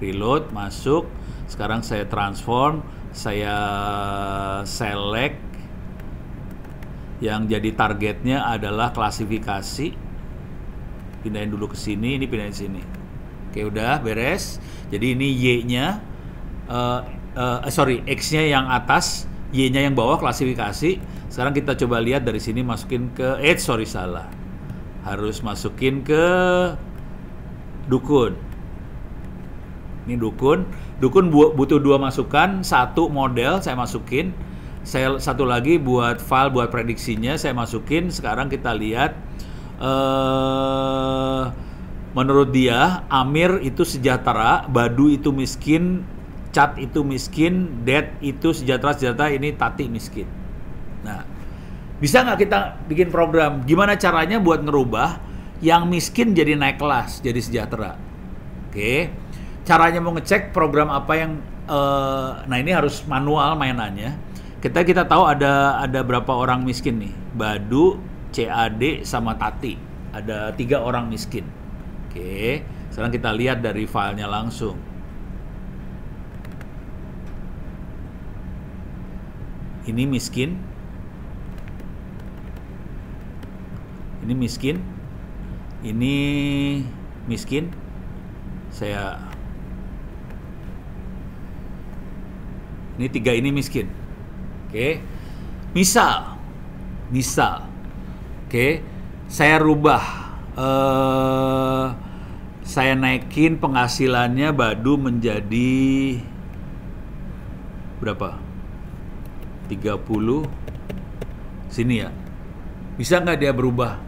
Reload, masuk. Sekarang saya transform, saya select. Yang jadi targetnya adalah klasifikasi. Pindahin dulu ke sini, ini pindahin sini. Oke, udah beres. Jadi ini Y-nya X-nya yang atas, Y-nya yang bawah klasifikasi. Sekarang kita coba lihat dari sini, masukin ke salah. Harus masukin ke dukun. Ini dukun. Dukun butuh 2 masukan, 1 model saya masukin. Saya satu lagi buat file buat prediksinya saya masukin. Sekarang kita lihat menurut dia Amir itu sejahtera, Badu itu miskin, Cat itu miskin, Ded itu sejahtera, ini Tati miskin. Nah, bisa nggak kita bikin program? Gimana caranya buat ngerubah yang miskin jadi naik kelas, jadi sejahtera? Oke, caranya mau ngecek program apa yang, nah ini harus manual mainannya. Kita tahu ada berapa orang miskin nih? Badu, CAD, sama Tati. Ada 3 orang miskin. Oke, sekarang kita lihat dari filenya langsung. Ini miskin, ini miskin, ini miskin. Ini 3 ini miskin. Oke, misal, oke, saya rubah, saya naikin penghasilannya Badu menjadi berapa? 30 sini ya. Bisa nggak dia berubah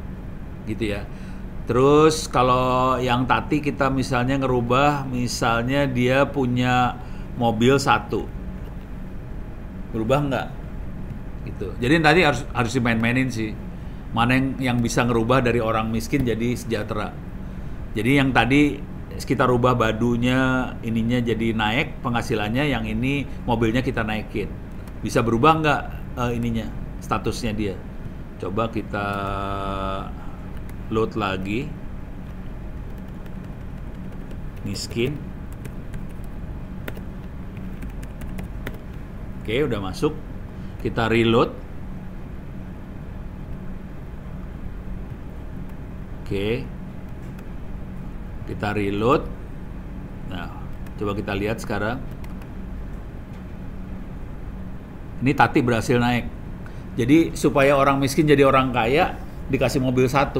gitu ya. Terus kalau yang Tati kita misalnya ngerubah, misalnya dia punya mobil 1, berubah nggak gitu. Jadi tadi harus dimain-mainin sih, mana yang bisa ngerubah dari orang miskin jadi sejahtera. Jadi yang tadi kita rubah Badunya ininya jadi naik penghasilannya, yang ini mobilnya kita naikin. bisa berubah nggak ininya, statusnya dia. Coba kita load lagi. Miskin. Oke, udah masuk. Kita reload. Oke. Kita reload. Nah, coba kita lihat sekarang. Ini Tati berhasil naik. Jadi supaya orang miskin jadi orang kaya, dikasih mobil 1.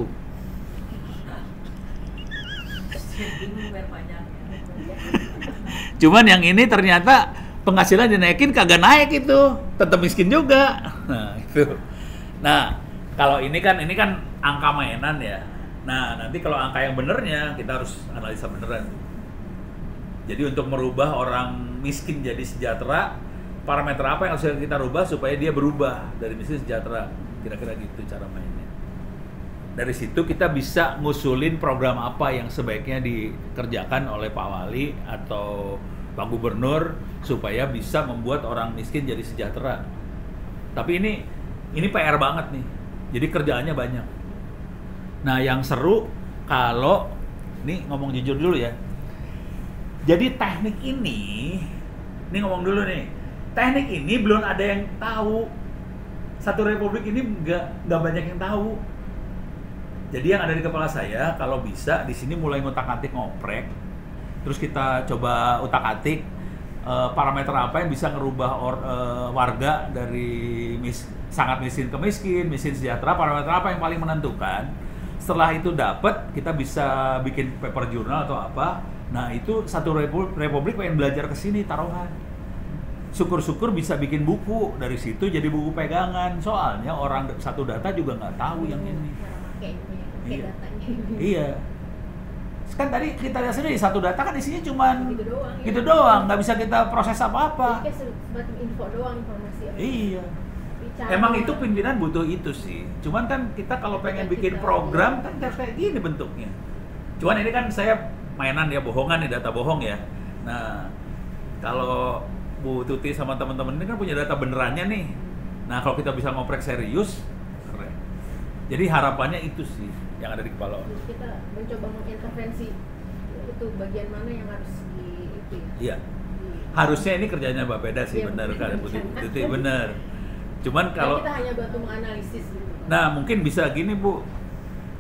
Bingung bayar pajaknya. Cuman yang ini ternyata penghasilan dinaikin kagak naik itu, tetap miskin juga. Nah, itu. Nah, kalau ini kan angka mainan ya. Nah, nanti kalau angka yang benernya kita harus analisa beneran. Jadi untuk merubah orang miskin jadi sejahtera, parameter apa yang harus kita rubah supaya dia berubah dari miskin sejahtera? Kira-kira gitu cara mainnya. Dari situ kita bisa ngusulin program apa yang sebaiknya dikerjakan oleh Pak Wali atau Pak Gubernur supaya bisa membuat orang miskin jadi sejahtera. Tapi ini PR banget nih. Jadi kerjaannya banyak. Nah, yang seru kalau ini ngomong jujur dulu ya. Jadi teknik ini ngomong dulu nih. Teknik ini belum ada yang tahu. Satu Republik ini nggak banyak yang tahu. Jadi yang ada di kepala saya, kalau bisa di sini mulai ngutak-atik ngoprek, terus kita coba utak-atik parameter apa yang bisa ngerubah warga dari sangat miskin ke miskin sejahtera, parameter apa yang paling menentukan. Setelah itu dapat, kita bisa bikin paper jurnal atau apa. Nah, itu satu Republik pengen belajar ke sini taruhan. Syukur-syukur bisa bikin buku dari situ jadi buku pegangan. Soalnya orang satu data juga nggak tahu yang ini. Iya. Iya. Kan tadi kita lihat sendiri satu data kan isinya cuman gitu doang, nggak bisa kita proses apa-apa. Jadi kayak sebatas info doang, informasi. Iya. Bicara. Emang itu pimpinan butuh itu sih. Cuman kan kita kalau pengen bikin program kan harus kayak gini bentuknya. Cuman ini kan saya mainan ya, bohongan nih, data bohong ya. Nah, kalau Bu Tuti sama teman-teman ini kan punya data benerannya nih. Nah, kalau kita bisa ngoprek serius, keren. Jadi harapannya itu sih yang ada di kepala orang. Kita mencoba mengintervensi itu bagian mana yang harus di itu ya. Iya. Harusnya ini kerjanya Mbak Peda sih, Iya, benar benar. kan Bu Tuti, benar. Cuman kalau kita hanya bantu menganalisis gitu. nah, mungkin bisa gini Bu.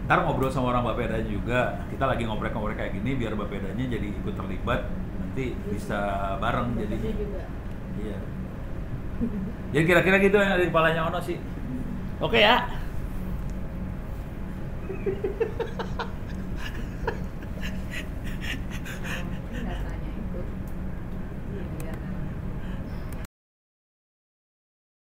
Ntar ngobrol sama orang Mbak Peda juga. Kita lagi ngobrol-ngobrol kayak gini biar Mbak Pedanya jadi ikut terlibat. Nanti bisa bareng jadi. Dokternya juga. Iya. Jadi kira-kira gitu yang ada di kepalanya Ono sih. Oke ya.